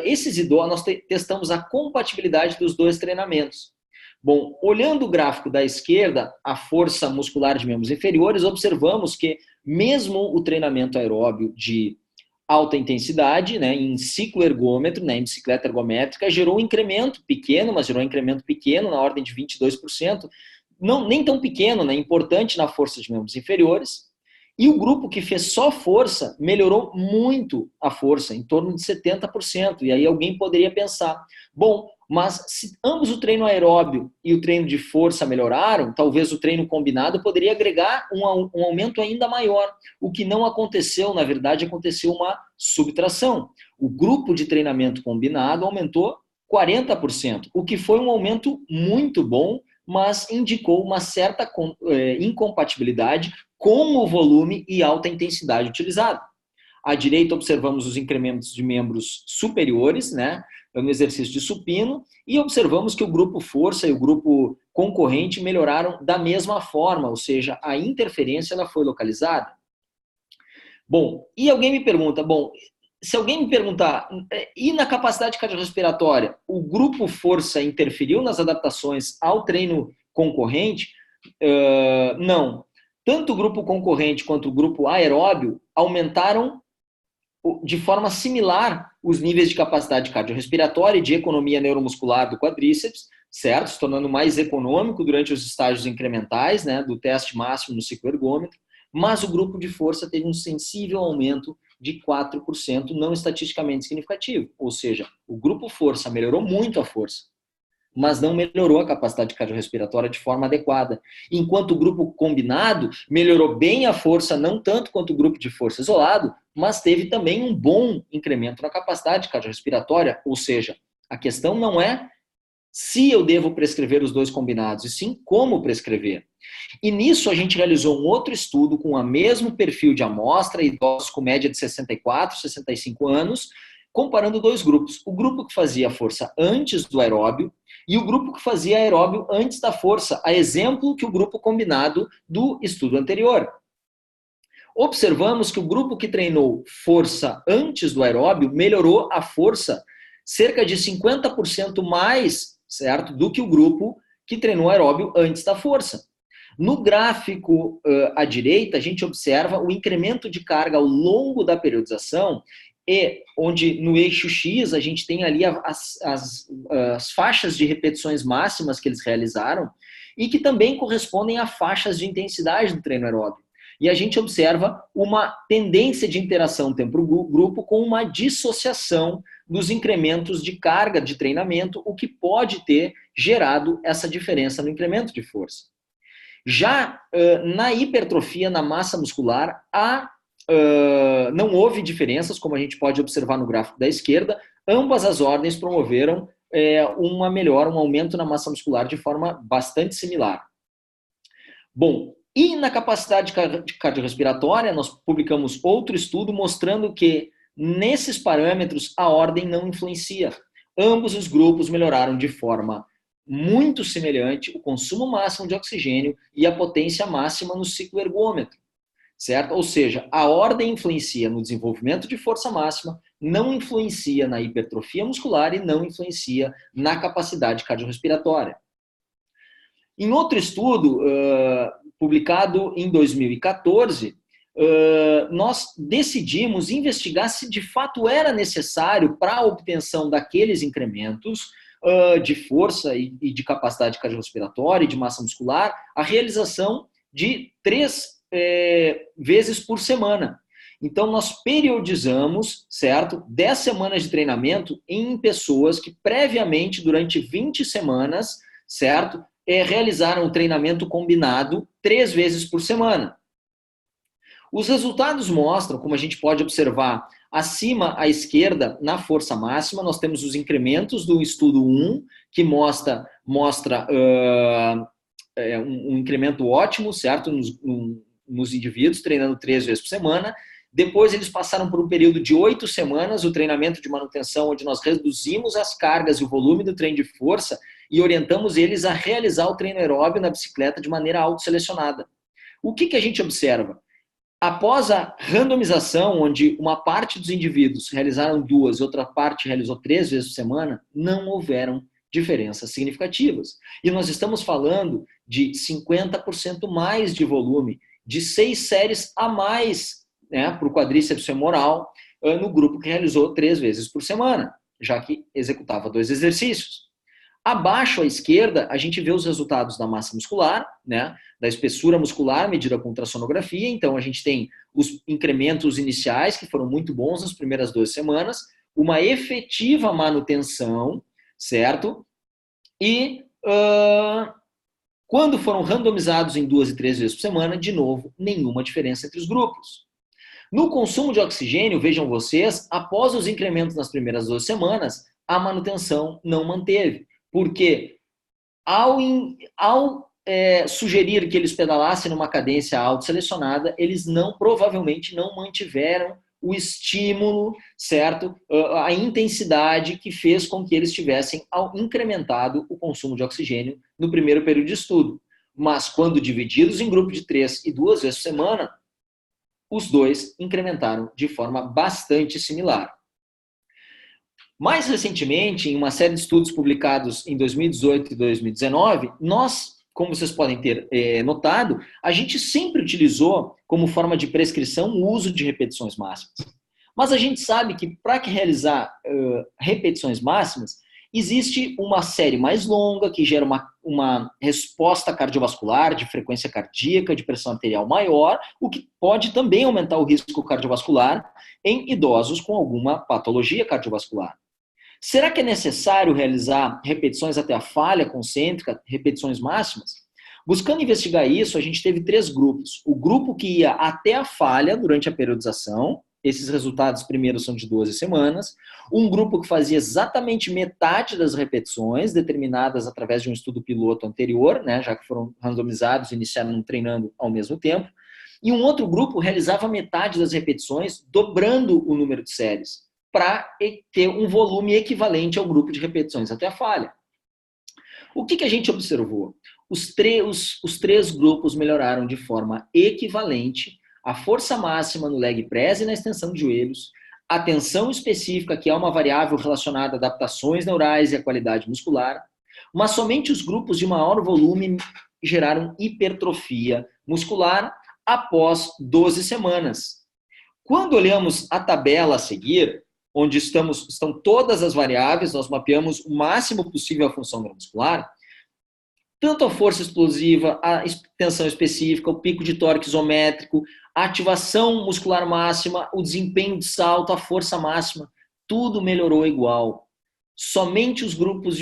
esses idosos, nós testamos a compatibilidade dos dois treinamentos. Bom, olhando o gráfico da esquerda, a força muscular de membros inferiores, observamos que mesmo o treinamento aeróbio de alta intensidade, né, em ciclo ergômetro, né, em bicicleta ergométrica, gerou um incremento pequeno, mas gerou um incremento pequeno, na ordem de 22%, não, nem tão pequeno, né, importante na força de membros inferiores. E o grupo que fez só força melhorou muito a força, em torno de 70%. E aí alguém poderia pensar, bom, mas se ambos o treino aeróbio e o treino de força melhoraram, talvez o treino combinado poderia agregar um aumento ainda maior. O que não aconteceu, na verdade, aconteceu uma subtração. O grupo de treinamento combinado aumentou 40%, o que foi um aumento muito bom, mas indicou uma certa incompatibilidade com o volume e alta intensidade utilizado. À direita, observamos os incrementos de membros superiores, né, no exercício de supino, e observamos que o grupo força e o grupo concorrente melhoraram da mesma forma, ou seja, a interferência ela foi localizada. Bom, e alguém me pergunta, bom, se alguém me perguntar, e na capacidade cardiorrespiratória, o grupo força interferiu nas adaptações ao treino concorrente? Não. Tanto o grupo concorrente quanto o grupo aeróbio aumentaram de forma similar os níveis de capacidade cardiorrespiratória e de economia neuromuscular do quadríceps, certo? Se tornando mais econômico durante os estágios incrementais, né, do teste máximo no ciclo ergômetro, mas o grupo de força teve um sensível aumento de 4%, não estatisticamente significativo. Ou seja, o grupo força melhorou muito a força, mas não melhorou a capacidade cardiorrespiratória de forma adequada. Enquanto o grupo combinado melhorou bem a força, não tanto quanto o grupo de força isolado, mas teve também um bom incremento na capacidade cardiorrespiratória. Ou seja, a questão não é se eu devo prescrever os dois combinados, e sim como prescrever. E nisso a gente realizou um outro estudo com o mesmo perfil de amostra, idosos com média de 64, 65 anos, comparando dois grupos. O grupo que fazia força antes do aeróbio e o grupo que fazia aeróbio antes da força, a exemplo que o grupo combinado do estudo anterior. Observamos que o grupo que treinou força antes do aeróbio melhorou a força cerca de 50% mais, certo, do que o grupo que treinou aeróbio antes da força. No gráfico à direita, a gente observa o incremento de carga ao longo da periodização, e onde no eixo X a gente tem ali as faixas de repetições máximas que eles realizaram e que também correspondem a faixas de intensidade do treino aeróbio. E a gente observa uma tendência de interação tempo-grupo com uma dissociação dos incrementos de carga de treinamento, o que pode ter gerado essa diferença no incremento de força. Já na hipertrofia, na massa muscular, não houve diferenças, como a gente pode observar no gráfico da esquerda. Ambas as ordens promoveram um aumento na massa muscular de forma bastante similar. Bom, e na capacidade cardiorrespiratória, nós publicamos outro estudo mostrando que nesses parâmetros a ordem não influencia. Ambos os grupos melhoraram de forma muito semelhante o consumo máximo de oxigênio e a potência máxima no ciclo ergômetro. Certo? Ou seja, a ordem influencia no desenvolvimento de força máxima, não influencia na hipertrofia muscular e não influencia na capacidade cardiorrespiratória. Em outro estudo, publicado em 2014, nós decidimos investigar se de fato era necessário, para a obtenção daqueles incrementos, de força e de capacidade cardiorrespiratória e de massa muscular, a realização de 3 vezes por semana. Então, nós periodizamos, certo? 10 semanas de treinamento em pessoas que previamente, durante 20 semanas, certo? Realizaram o treinamento combinado 3 vezes por semana. Os resultados mostram, como a gente pode observar, acima à esquerda, na força máxima, nós temos os incrementos do estudo 1, que mostra um incremento ótimo, certo? Nos indivíduos, treinando 3 vezes por semana. Depois eles passaram por um período de 8 semanas, o treinamento de manutenção, onde nós reduzimos as cargas e o volume do treino de força e orientamos eles a realizar o treino aeróbio na bicicleta de maneira autoselecionada. O que a gente observa? Após a randomização, onde uma parte dos indivíduos realizaram 2 e outra parte realizou 3 vezes por semana, não houveram diferenças significativas. E nós estamos falando de 50% mais de volume, de 6 séries a mais, né, para o quadríceps femoral, no grupo que realizou 3 vezes por semana, já que executava 2 exercícios. Abaixo à esquerda, a gente vê os resultados da massa muscular, né, da espessura muscular medida com ultrassonografia. Então, a gente tem os incrementos iniciais, que foram muito bons nas primeiras 2 semanas, uma efetiva manutenção, certo? E quando foram randomizados em 2 e 3 vezes por semana, de novo, nenhuma diferença entre os grupos. No consumo de oxigênio, vejam vocês, após os incrementos nas primeiras 2 semanas, a manutenção não manteve. Porque ao sugerir que eles pedalassem numa cadência autoselecionada, eles provavelmente não mantiveram o estímulo, certo? A intensidade que fez com que eles tivessem incrementado o consumo de oxigênio no primeiro período de estudo. Mas quando divididos em grupo de 3 e 2 vezes por semana, os 2 incrementaram de forma bastante similar. Mais recentemente, em uma série de estudos publicados em 2018 e 2019, nós, como vocês podem ter notado, a gente sempre utilizou como forma de prescrição o uso de repetições máximas. Mas a gente sabe que para realizar repetições máximas, existe uma série mais longa que gera uma resposta cardiovascular, de frequência cardíaca, de pressão arterial maior, o que pode também aumentar o risco cardiovascular em idosos com alguma patologia cardiovascular. Será que é necessário realizar repetições até a falha concêntrica, repetições máximas? Buscando investigar isso, a gente teve 3 grupos. O grupo que ia até a falha durante a periodização, esses resultados primeiros são de 12 semanas. Um grupo que fazia exatamente metade das repetições, determinadas através de um estudo piloto anterior, né, já que foram randomizados e iniciaram treinando ao mesmo tempo. E um outro grupo realizava metade das repetições, dobrando o número de séries, para ter um volume equivalente ao grupo de repetições até a falha. O que a gente observou? Os 3 grupos melhoraram de forma equivalente a força máxima no leg press e na extensão de joelhos, a tensão específica, que é uma variável relacionada a adaptações neurais e a qualidade muscular, mas somente os grupos de maior volume geraram hipertrofia muscular após 12 semanas. Quando olhamos a tabela a seguir, onde estão todas as variáveis, nós mapeamos o máximo possível a função neuromuscular, tanto a força explosiva, a tensão específica, o pico de torque isométrico, a ativação muscular máxima, o desempenho de salto, a força máxima, tudo melhorou igual. Somente os grupos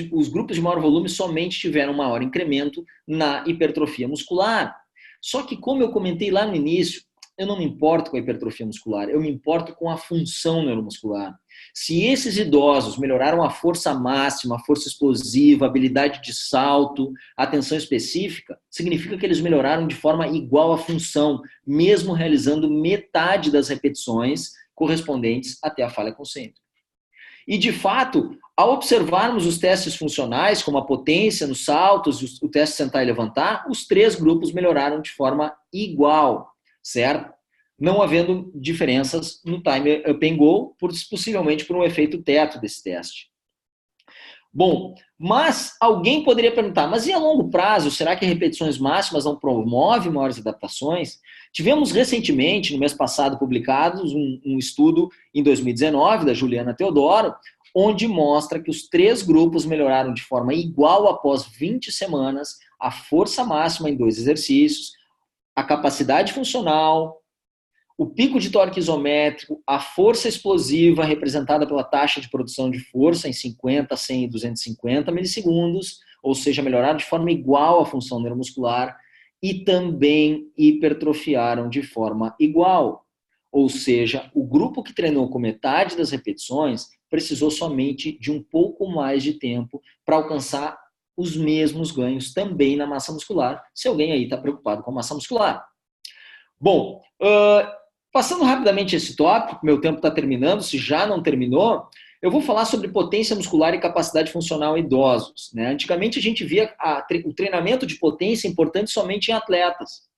de maior volume somente tiveram maior incremento na hipertrofia muscular. Só que, como eu comentei lá no início, eu não me importo com a hipertrofia muscular, eu me importo com a função neuromuscular. Se esses idosos melhoraram a força máxima, a força explosiva, a habilidade de salto, a tensão específica, significa que eles melhoraram de forma igual à função, mesmo realizando metade das repetições correspondentes até a falha concêntrica. E, de fato, ao observarmos os testes funcionais, como a potência nos saltos, o teste sentar e levantar, os 3 grupos melhoraram de forma igual, certo? Não havendo diferenças no time up and go, possivelmente por um efeito teto desse teste. Bom, mas alguém poderia perguntar, mas e a longo prazo, será que repetições máximas não promovem maiores adaptações? Tivemos recentemente, no mês passado, publicados um estudo em 2019, da Juliana Teodoro, onde mostra que os 3 grupos melhoraram de forma igual após 20 semanas a força máxima em 2 exercícios, a capacidade funcional, o pico de torque isométrico, a força explosiva representada pela taxa de produção de força em 50, 100 e 250 milissegundos, ou seja, melhoraram de forma igual a função neuromuscular, e também hipertrofiaram de forma igual. Ou seja, o grupo que treinou com metade das repetições precisou somente de um pouco mais de tempo para alcançar os mesmos ganhos também na massa muscular, se alguém aí está preocupado com a massa muscular. Bom, passando rapidamente esse tópico, meu tempo está terminando, se já não terminou, eu vou falar sobre potência muscular e capacidade funcional em idosos, né? Antigamente a gente via o treinamento de potência importante somente em atletas.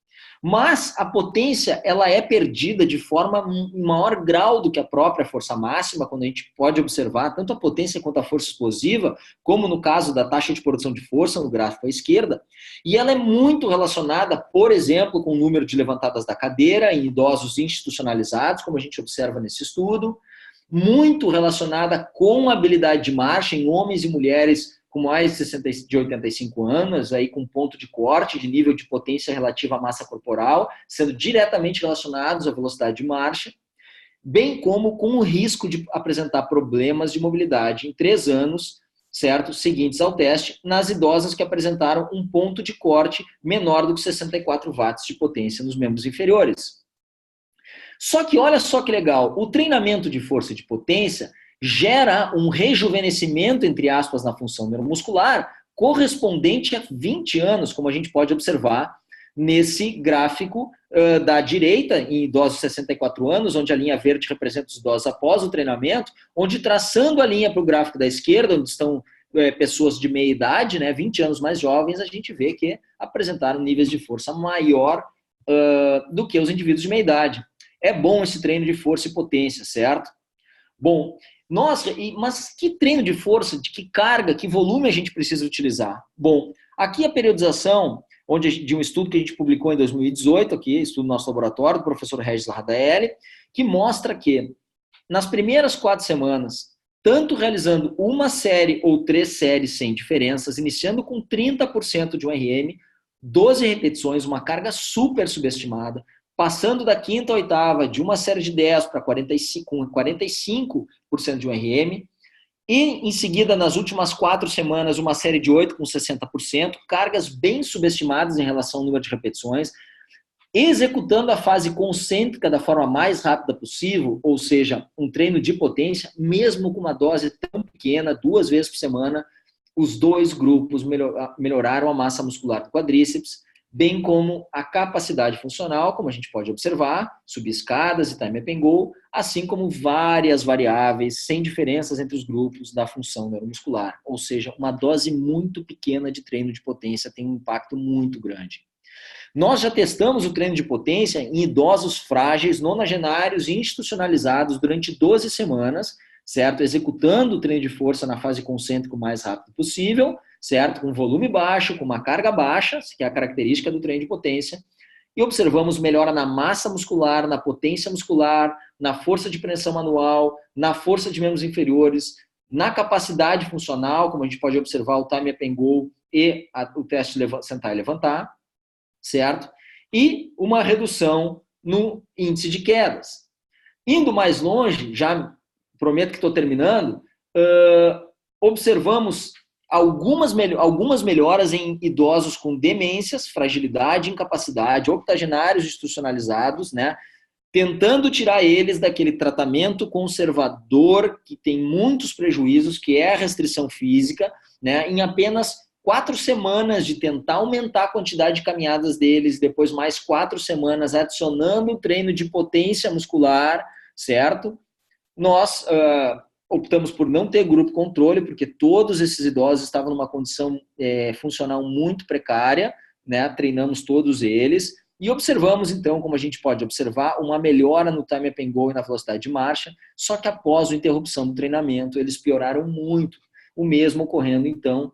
Mas a potência, ela é perdida de forma em maior grau do que a própria força máxima, quando a gente pode observar tanto a potência quanto a força explosiva, como no caso da taxa de produção de força, no gráfico à esquerda, e ela é muito relacionada, por exemplo, com o número de levantadas da cadeira em idosos institucionalizados, como a gente observa nesse estudo, muito relacionada com a habilidade de marcha em homens e mulheres com mais de 85 anos, aí com ponto de corte de nível de potência relativa à massa corporal, sendo diretamente relacionados à velocidade de marcha, bem como com o risco de apresentar problemas de mobilidade em 3 anos, certo, seguintes ao teste, nas idosas que apresentaram um ponto de corte menor do que 64 watts de potência nos membros inferiores. Só que olha só que legal, o treinamento de força e de potência gera um rejuvenescimento, entre aspas, na função neuromuscular, correspondente a 20 anos, como a gente pode observar nesse gráfico da direita, em idosos de 64 anos, onde a linha verde representa os idosos após o treinamento, onde traçando a linha para o gráfico da esquerda, onde estão pessoas de meia idade, né, 20 anos mais jovens, a gente vê que apresentaram níveis de força maior do que os indivíduos de meia idade. É bom esse treino de força e potência, certo? Bom, mas que treino de força, de que carga, que volume a gente precisa utilizar? Bom, aqui a periodização de um estudo que a gente publicou em 2018, aqui, estudo do nosso laboratório, do professor Regis Lardaeli, que mostra que nas primeiras 4 semanas, tanto realizando uma série ou 3 séries sem diferenças, iniciando com 30% de um RM, 12 repetições, uma carga super subestimada, passando da 5ª à 8ª, de uma série de 10 para 45% de um RM, e em seguida, nas últimas 4 semanas, uma série de 8 com 60%, cargas bem subestimadas em relação ao número de repetições, executando a fase concêntrica da forma mais rápida possível, ou seja, um treino de potência, mesmo com uma dose tão pequena, 2 vezes por semana, os 2 grupos melhoraram a massa muscular do quadríceps, bem como a capacidade funcional, como a gente pode observar, subir escadas e time up and go, assim como várias variáveis sem diferenças entre os grupos da função neuromuscular. Ou seja, uma dose muito pequena de treino de potência tem um impacto muito grande. Nós já testamos o treino de potência em idosos frágeis, nonagenários e institucionalizados durante 12 semanas, certo? Executando o treino de força na fase concêntrica o mais rápido possível, certo? Com volume baixo, com uma carga baixa, que é a característica do treino de potência, e observamos melhora na massa muscular, na potência muscular, na força de pressão manual, na força de membros inferiores, na capacidade funcional, como a gente pode observar o time up and go e o teste de sentar e levantar, certo? E uma redução no índice de quedas. Indo mais longe, já prometo que estou terminando, observamos algumas melhoras em idosos com demências, fragilidade, incapacidade, octogenários institucionalizados, né? Tentando tirar eles daquele tratamento conservador que tem muitos prejuízos, que é a restrição física, né? Em apenas 4 semanas de tentar aumentar a quantidade de caminhadas deles, depois mais 4 semanas adicionando o treino de potência muscular, certo? Nós optamos por não ter grupo controle, porque todos esses idosos estavam numa condição funcional muito precária, né? Treinamos todos eles e observamos, então, como a gente pode observar, uma melhora no time up and go e na velocidade de marcha, só que após a interrupção do treinamento, eles pioraram muito. O mesmo ocorrendo, então,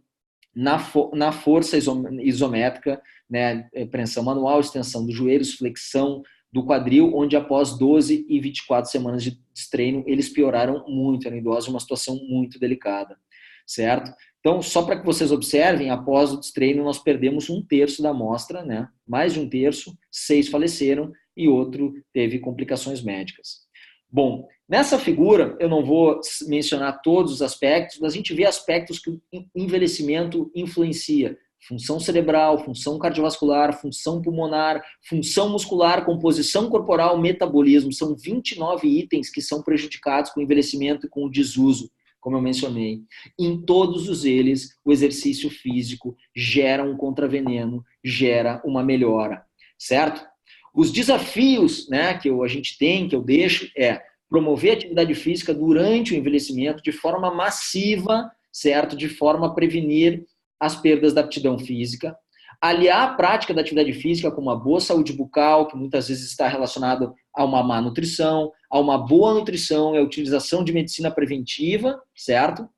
na força isométrica, né? Preensão manual, extensão dos joelhos, flexão do quadril, onde após 12 e 24 semanas de treino, eles pioraram muito, eram idosos em uma situação muito delicada, certo? Então, só para que vocês observem, após o treino nós perdemos 1/3 da amostra, né? Mais de 1/3, 6 faleceram e outro teve complicações médicas. Bom, nessa figura, eu não vou mencionar todos os aspectos, mas a gente vê aspectos que o envelhecimento influencia. Função cerebral, função cardiovascular, função pulmonar, função muscular, composição corporal, metabolismo. São 29 itens que são prejudicados com o envelhecimento e com o desuso, como eu mencionei. Em todos eles, o exercício físico gera um contraveneno, gera uma melhora, certo? Os desafios, né, que a gente tem, que eu deixo, é promover a atividade física durante o envelhecimento de forma massiva, certo? De forma a prevenir as perdas da aptidão física, aliar a prática da atividade física com uma boa saúde bucal, que muitas vezes está relacionado a uma má nutrição, a uma boa nutrição e a utilização de medicina preventiva, certo?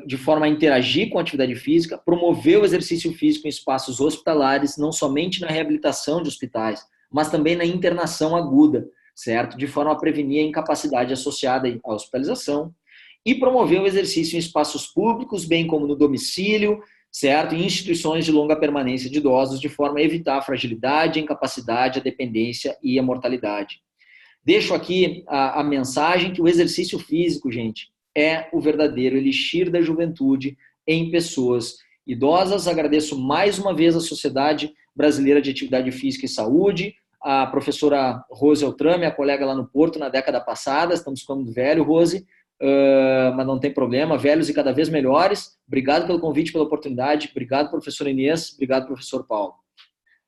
De forma a interagir com a atividade física, promover o exercício físico em espaços hospitalares, não somente na reabilitação de hospitais, mas também na internação aguda, certo? De forma a prevenir a incapacidade associada à hospitalização, e promover o exercício em espaços públicos, bem como no domicílio, certo? Em instituições de longa permanência de idosos, de forma a evitar a fragilidade, a incapacidade, a dependência e a mortalidade. Deixo aqui a mensagem que o exercício físico, gente, é o verdadeiro elixir da juventude em pessoas idosas. Agradeço mais uma vez à Sociedade Brasileira de Atividade Física e Saúde, a professora Rose Eltrame, a colega lá no Porto, na década passada. Estamos ficando velho, Rose, mas não tem problema, velhos e cada vez melhores. Obrigado pelo convite, pela oportunidade. Obrigado, professor Inês. Obrigado, professor Paulo.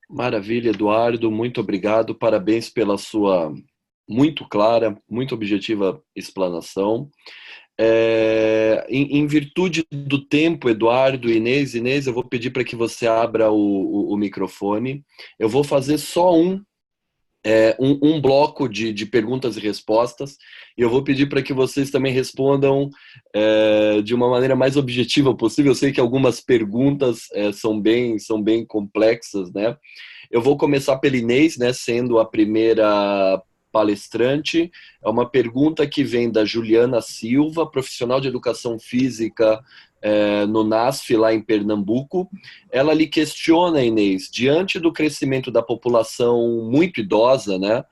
Maravilha, Eduardo. Muito obrigado. Parabéns pela sua muito clara, muito objetiva explanação. Em virtude do tempo, Eduardo e Inês, eu vou pedir para que você abra o microfone. Eu vou fazer só um bloco de perguntas e respostas, e eu vou pedir para que vocês também respondam de uma maneira mais objetiva possível. Eu sei que algumas perguntas são bem complexas, né? Eu vou começar pela Inês, né, sendo a primeira palestrante. É uma pergunta que vem da Juliana Silva, profissional de educação física no NASF, lá em Pernambuco. Ela lhe questiona, Inês, diante do crescimento da população muito idosa, né,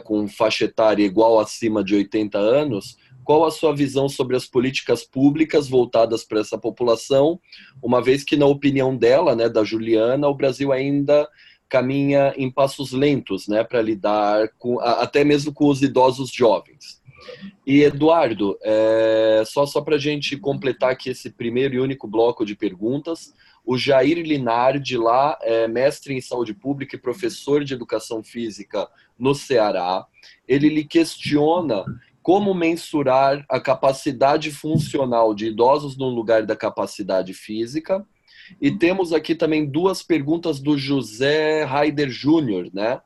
com faixa etária igual acima de 80 anos, qual a sua visão sobre as políticas públicas voltadas para essa população, uma vez que, na opinião dela, né, da Juliana, o Brasil ainda caminha em passos lentos, né, para lidar até mesmo com os idosos jovens. E, Eduardo, só para a gente completar aqui esse primeiro e único bloco de perguntas, o Jair Linardi, lá, mestre em saúde pública e professor de educação física no Ceará, ele lhe questiona como mensurar a capacidade funcional de idosos no lugar da capacidade física. E temos aqui também duas perguntas do José Raider Júnior, né?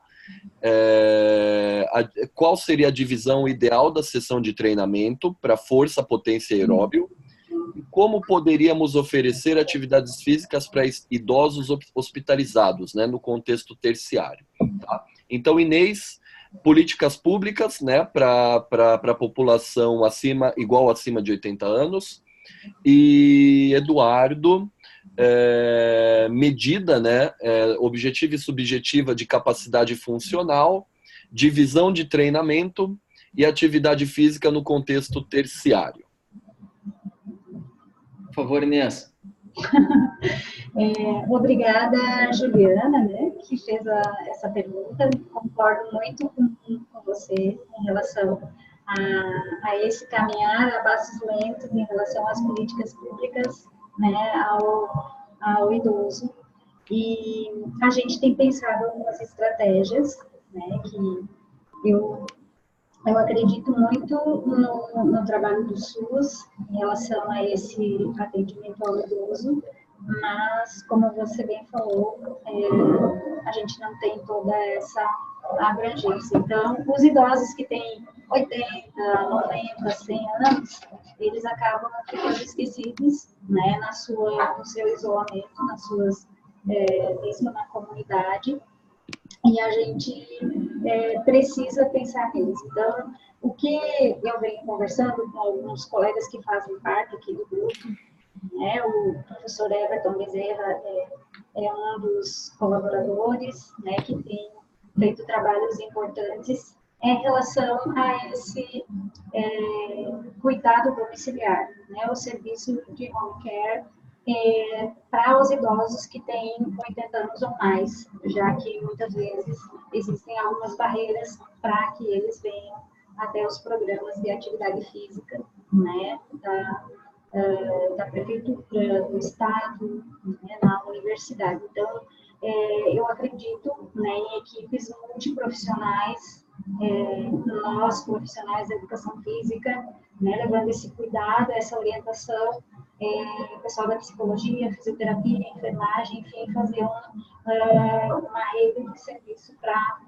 Qual seria a divisão ideal da sessão de treinamento para força, potência e aeróbio? E como poderíamos oferecer atividades físicas para idosos hospitalizados, né, no contexto terciário? Tá? Então, Inês, políticas públicas, né, para a população igual acima de 80 anos. E, Eduardo, medida, né, objetiva e subjetiva de capacidade funcional, divisão de treinamento e atividade física no contexto terciário. Por favor, Inês. Obrigada, Juliana, né, que fez essa pergunta. Concordo muito com você em relação a esse caminhar a passos lentos em relação às políticas públicas, né, ao idoso. E a gente tem pensado algumas estratégias, né, que eu acredito muito no trabalho do SUS em relação a esse atendimento ao idoso, mas, como você bem falou, a gente não tem toda essa abrangência. Então, os idosos que têm 80, 90, 100 anos, eles acabam ficando esquecidos, né, no seu isolamento, mesmo na comunidade. e a gente precisa pensar neles. Então, o que eu venho conversando com alguns colegas que fazem parte aqui do grupo, né, o professor Everton Bezerra é um dos colaboradores, né, que tem feito trabalhos importantes em relação a esse cuidado domiciliar, né, o serviço de home care para os idosos que têm 80 anos ou mais, já que muitas vezes existem algumas barreiras para que eles venham até os programas de atividade física, né, da prefeitura, do estado, né, na universidade. Então, eu acredito, né, em equipes multiprofissionais, nós, profissionais da educação física, né, levando esse cuidado, essa orientação, pessoal da psicologia, fisioterapia, enfermagem, enfim, fazer uma rede de serviço para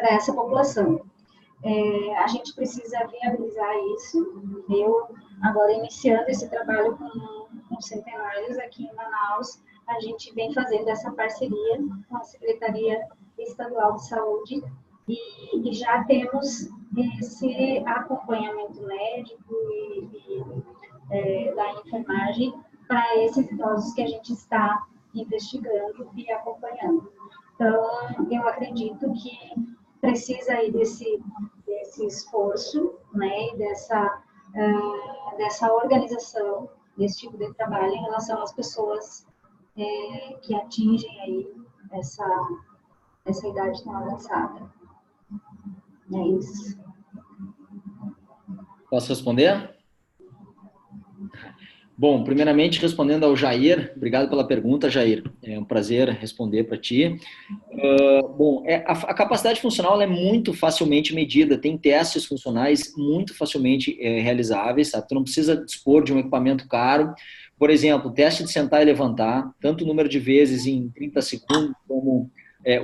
essa população. A gente precisa viabilizar isso. Eu, agora, iniciando esse trabalho com centenários aqui em Manaus, a gente vem fazendo essa parceria com a Secretaria Estadual de Saúde e já temos esse acompanhamento médico e da enfermagem para esses idosos que a gente está investigando e acompanhando. Então, eu acredito que precisa aí desse esforço, né, e dessa organização desse tipo de trabalho em relação às pessoas que atingem aí essa idade tão avançada. É isso. Posso responder? Bom, primeiramente respondendo ao Jair, obrigado pela pergunta, Jair. É um prazer responder para ti. Bom, a capacidade funcional ela é muito facilmente medida, tem testes funcionais muito facilmente realizáveis, sabe? Tu não precisa dispor de um equipamento caro. Por exemplo, o teste de sentar e levantar, tanto o número de vezes em 30 segundos, como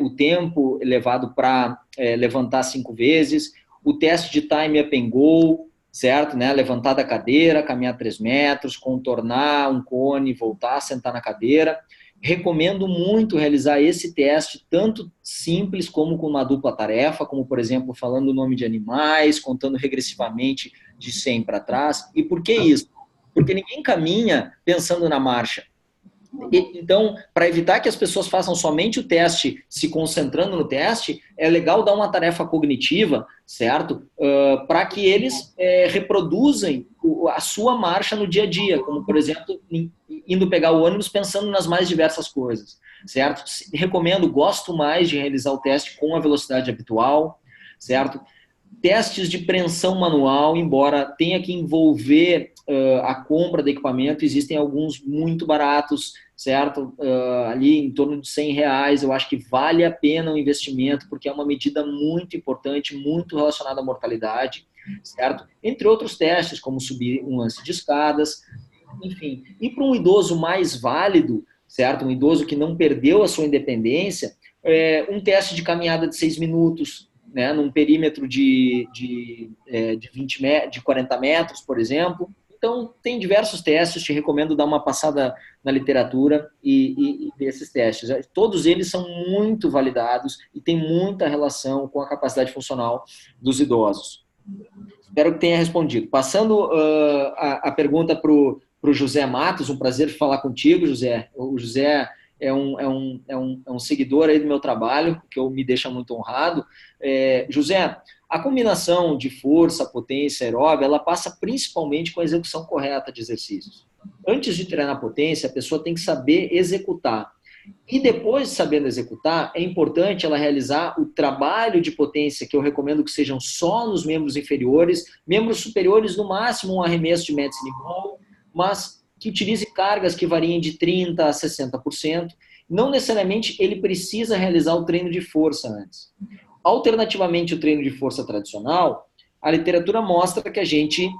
o tempo levado para levantar 5 vezes, o teste de time up and go, certo? Né? Levantar da cadeira, caminhar 3 metros, contornar um cone, voltar, sentar na cadeira. Recomendo muito realizar esse teste, tanto simples como com uma dupla tarefa, como, por exemplo, falando o nome de animais, contando regressivamente de 100 para trás. E por que isso? Porque ninguém caminha pensando na marcha. Então, para evitar que as pessoas façam somente o teste se concentrando no teste, é legal dar uma tarefa cognitiva, certo? Para que eles reproduzem a sua marcha no dia a dia, como, por exemplo, indo pegar o ônibus pensando nas mais diversas coisas, certo? Recomendo, gosto mais de realizar o teste com a velocidade habitual, certo? Testes de preensão manual, embora tenha que envolver a compra de equipamento, existem alguns muito baratos, certo? Ali em torno de R$100, eu acho que vale a pena o investimento, porque é uma medida muito importante, muito relacionada à mortalidade, certo? Entre outros testes, como subir um lance de escadas, enfim. E para um idoso mais válido, certo? Um idoso que não perdeu a sua independência, um teste de caminhada de 6 minutos, né, num perímetro de 40 metros, por exemplo. Então, tem diversos testes, te recomendo dar uma passada na literatura e ver esses testes. Todos eles são muito validados e têm muita relação com a capacidade funcional dos idosos. Espero que tenha respondido. Passando a pergunta para o José Matos, um prazer falar contigo, José. O José é um seguidor aí do meu trabalho, que me deixa muito honrado. José, a combinação de força, potência, aeróbia, ela passa principalmente com a execução correta de exercícios. Antes de treinar potência, a pessoa tem que saber executar. E depois de sabendo executar, é importante ela realizar o trabalho de potência, que eu recomendo que sejam só nos membros inferiores, membros superiores, no máximo um arremesso de medicine ball, mas que utilize cargas que variem de 30% a 60%. Não necessariamente ele precisa realizar o treino de força antes. Alternativamente, o treino de força tradicional, a literatura mostra que a gente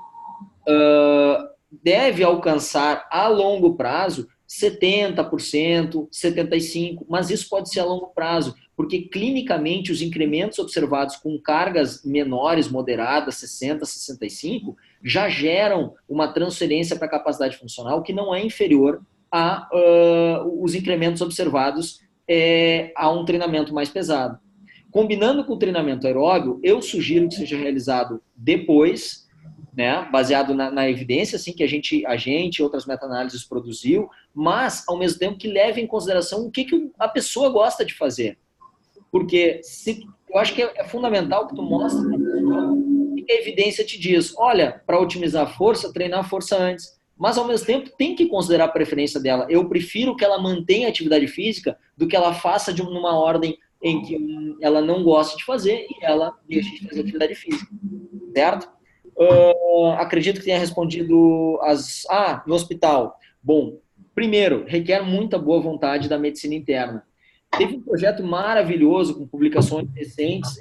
deve alcançar a longo prazo 70%, 75%, mas isso pode ser a longo prazo, porque clinicamente os incrementos observados com cargas menores, moderadas, 60%, 65%, já geram uma transferência para a capacidade funcional que não é inferior a os incrementos observados a um treinamento mais pesado. Combinando com o treinamento aeróbio, eu sugiro que seja realizado depois, né, baseado na evidência assim, que a gente e outras meta-análises produziu, mas, ao mesmo tempo, que leve em consideração o que a pessoa gosta de fazer. Porque eu acho que é fundamental que tu mostre o que a evidência te diz. Olha, para otimizar a força, treinar a força antes. Mas, ao mesmo tempo, tem que considerar a preferência dela. Eu prefiro que ela mantenha a atividade física do que ela faça numa ordem em que ela não gosta de fazer e ela deixe de fazer atividade física. Certo? Acredito que tenha respondido no hospital. Bom, primeiro, requer muita boa vontade da medicina interna. Teve um projeto maravilhoso com publicações recentes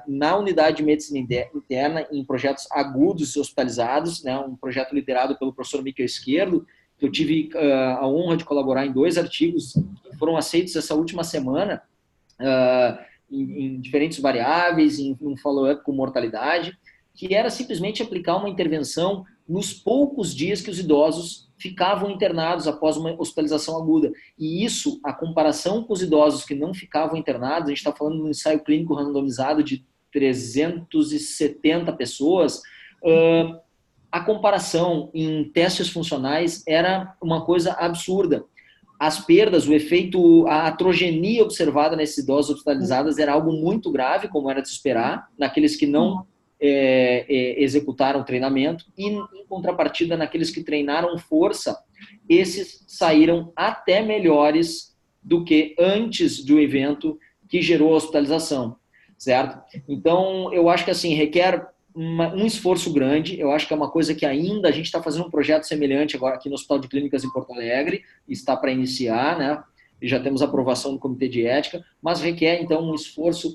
na unidade de medicina interna em projetos agudos e hospitalizados, né, um projeto liderado pelo professor Miquel Esquerdo, que eu tive a honra de colaborar em 2 artigos que foram aceitos essa última semana, em diferentes variáveis, em um follow-up com mortalidade, que era simplesmente aplicar uma intervenção nos poucos dias que os idosos ficavam internados após uma hospitalização aguda. E isso, a comparação com os idosos que não ficavam internados, a gente está falando de um ensaio clínico randomizado de 370 pessoas, a comparação em testes funcionais era uma coisa absurda. As perdas, o efeito, a atrogenia observada nesses idosos hospitalizados era algo muito grave, como era de se esperar, naqueles que não executaram o treinamento, e em contrapartida, naqueles que treinaram força, esses saíram até melhores do que antes do evento que gerou a hospitalização, certo? Então, eu acho que assim, requer um esforço grande. Eu acho que é uma coisa que ainda a gente está fazendo um projeto semelhante agora aqui no Hospital de Clínicas em Porto Alegre, está para iniciar, né? E já temos aprovação do Comitê de Ética, mas requer, então, um esforço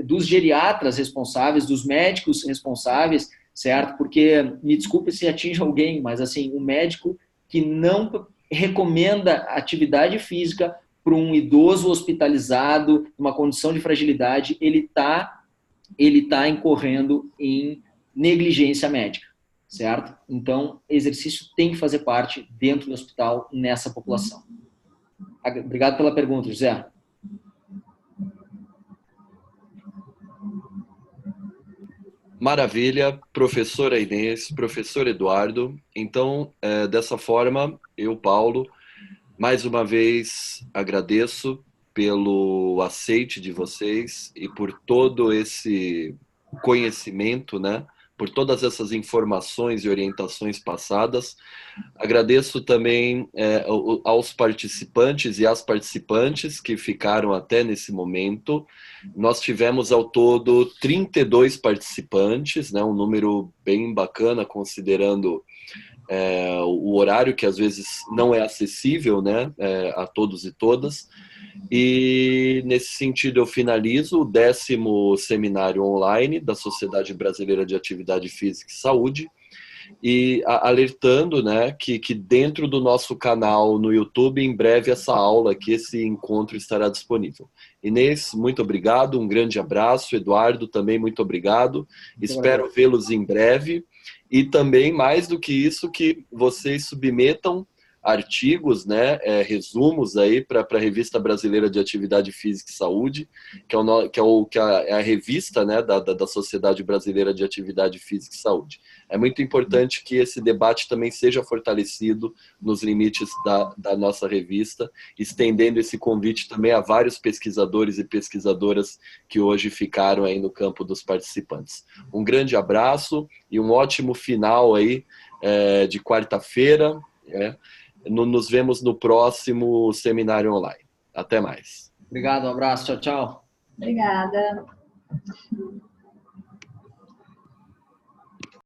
dos geriatras responsáveis, dos médicos responsáveis, certo? Porque, me desculpe se atinge alguém, mas, assim, um médico que não recomenda atividade física para um idoso hospitalizado, uma condição de fragilidade, ele está incorrendo em negligência médica, certo? Então, exercício tem que fazer parte dentro do hospital nessa população. Obrigado pela pergunta, José. Maravilha, professora Inês, professor Eduardo. Então, dessa forma, eu, Paulo, mais uma vez agradeço pelo aceite de vocês e por todo esse conhecimento, né? Por todas essas informações e orientações passadas. Agradeço também aos participantes e às participantes que ficaram até nesse momento. Nós tivemos ao todo 32 participantes, né? Um número bem bacana, considerando o horário que às vezes não é acessível, né? A todos e todas. E nesse sentido eu finalizo o 10º seminário online da Sociedade Brasileira de Atividade Física e Saúde, e alertando, né, que dentro do nosso canal no YouTube, em breve essa aula aqui, esse encontro estará disponível. Inês, muito obrigado, um grande abraço. Eduardo, também muito obrigado. Espero vê-los em breve. E também, mais do que isso, que vocês submetam artigos, né, resumos aí para a Revista Brasileira de Atividade Física e Saúde, que é a revista, né, da Sociedade Brasileira de Atividade Física e Saúde. É muito importante que esse debate também seja fortalecido nos limites da nossa revista, estendendo esse convite também a vários pesquisadores e pesquisadoras que hoje ficaram aí no campo dos participantes. Um grande abraço e um ótimo final aí de quarta-feira, Nos vemos no próximo seminário online. Até mais. Obrigado, um abraço, tchau, tchau. Obrigada.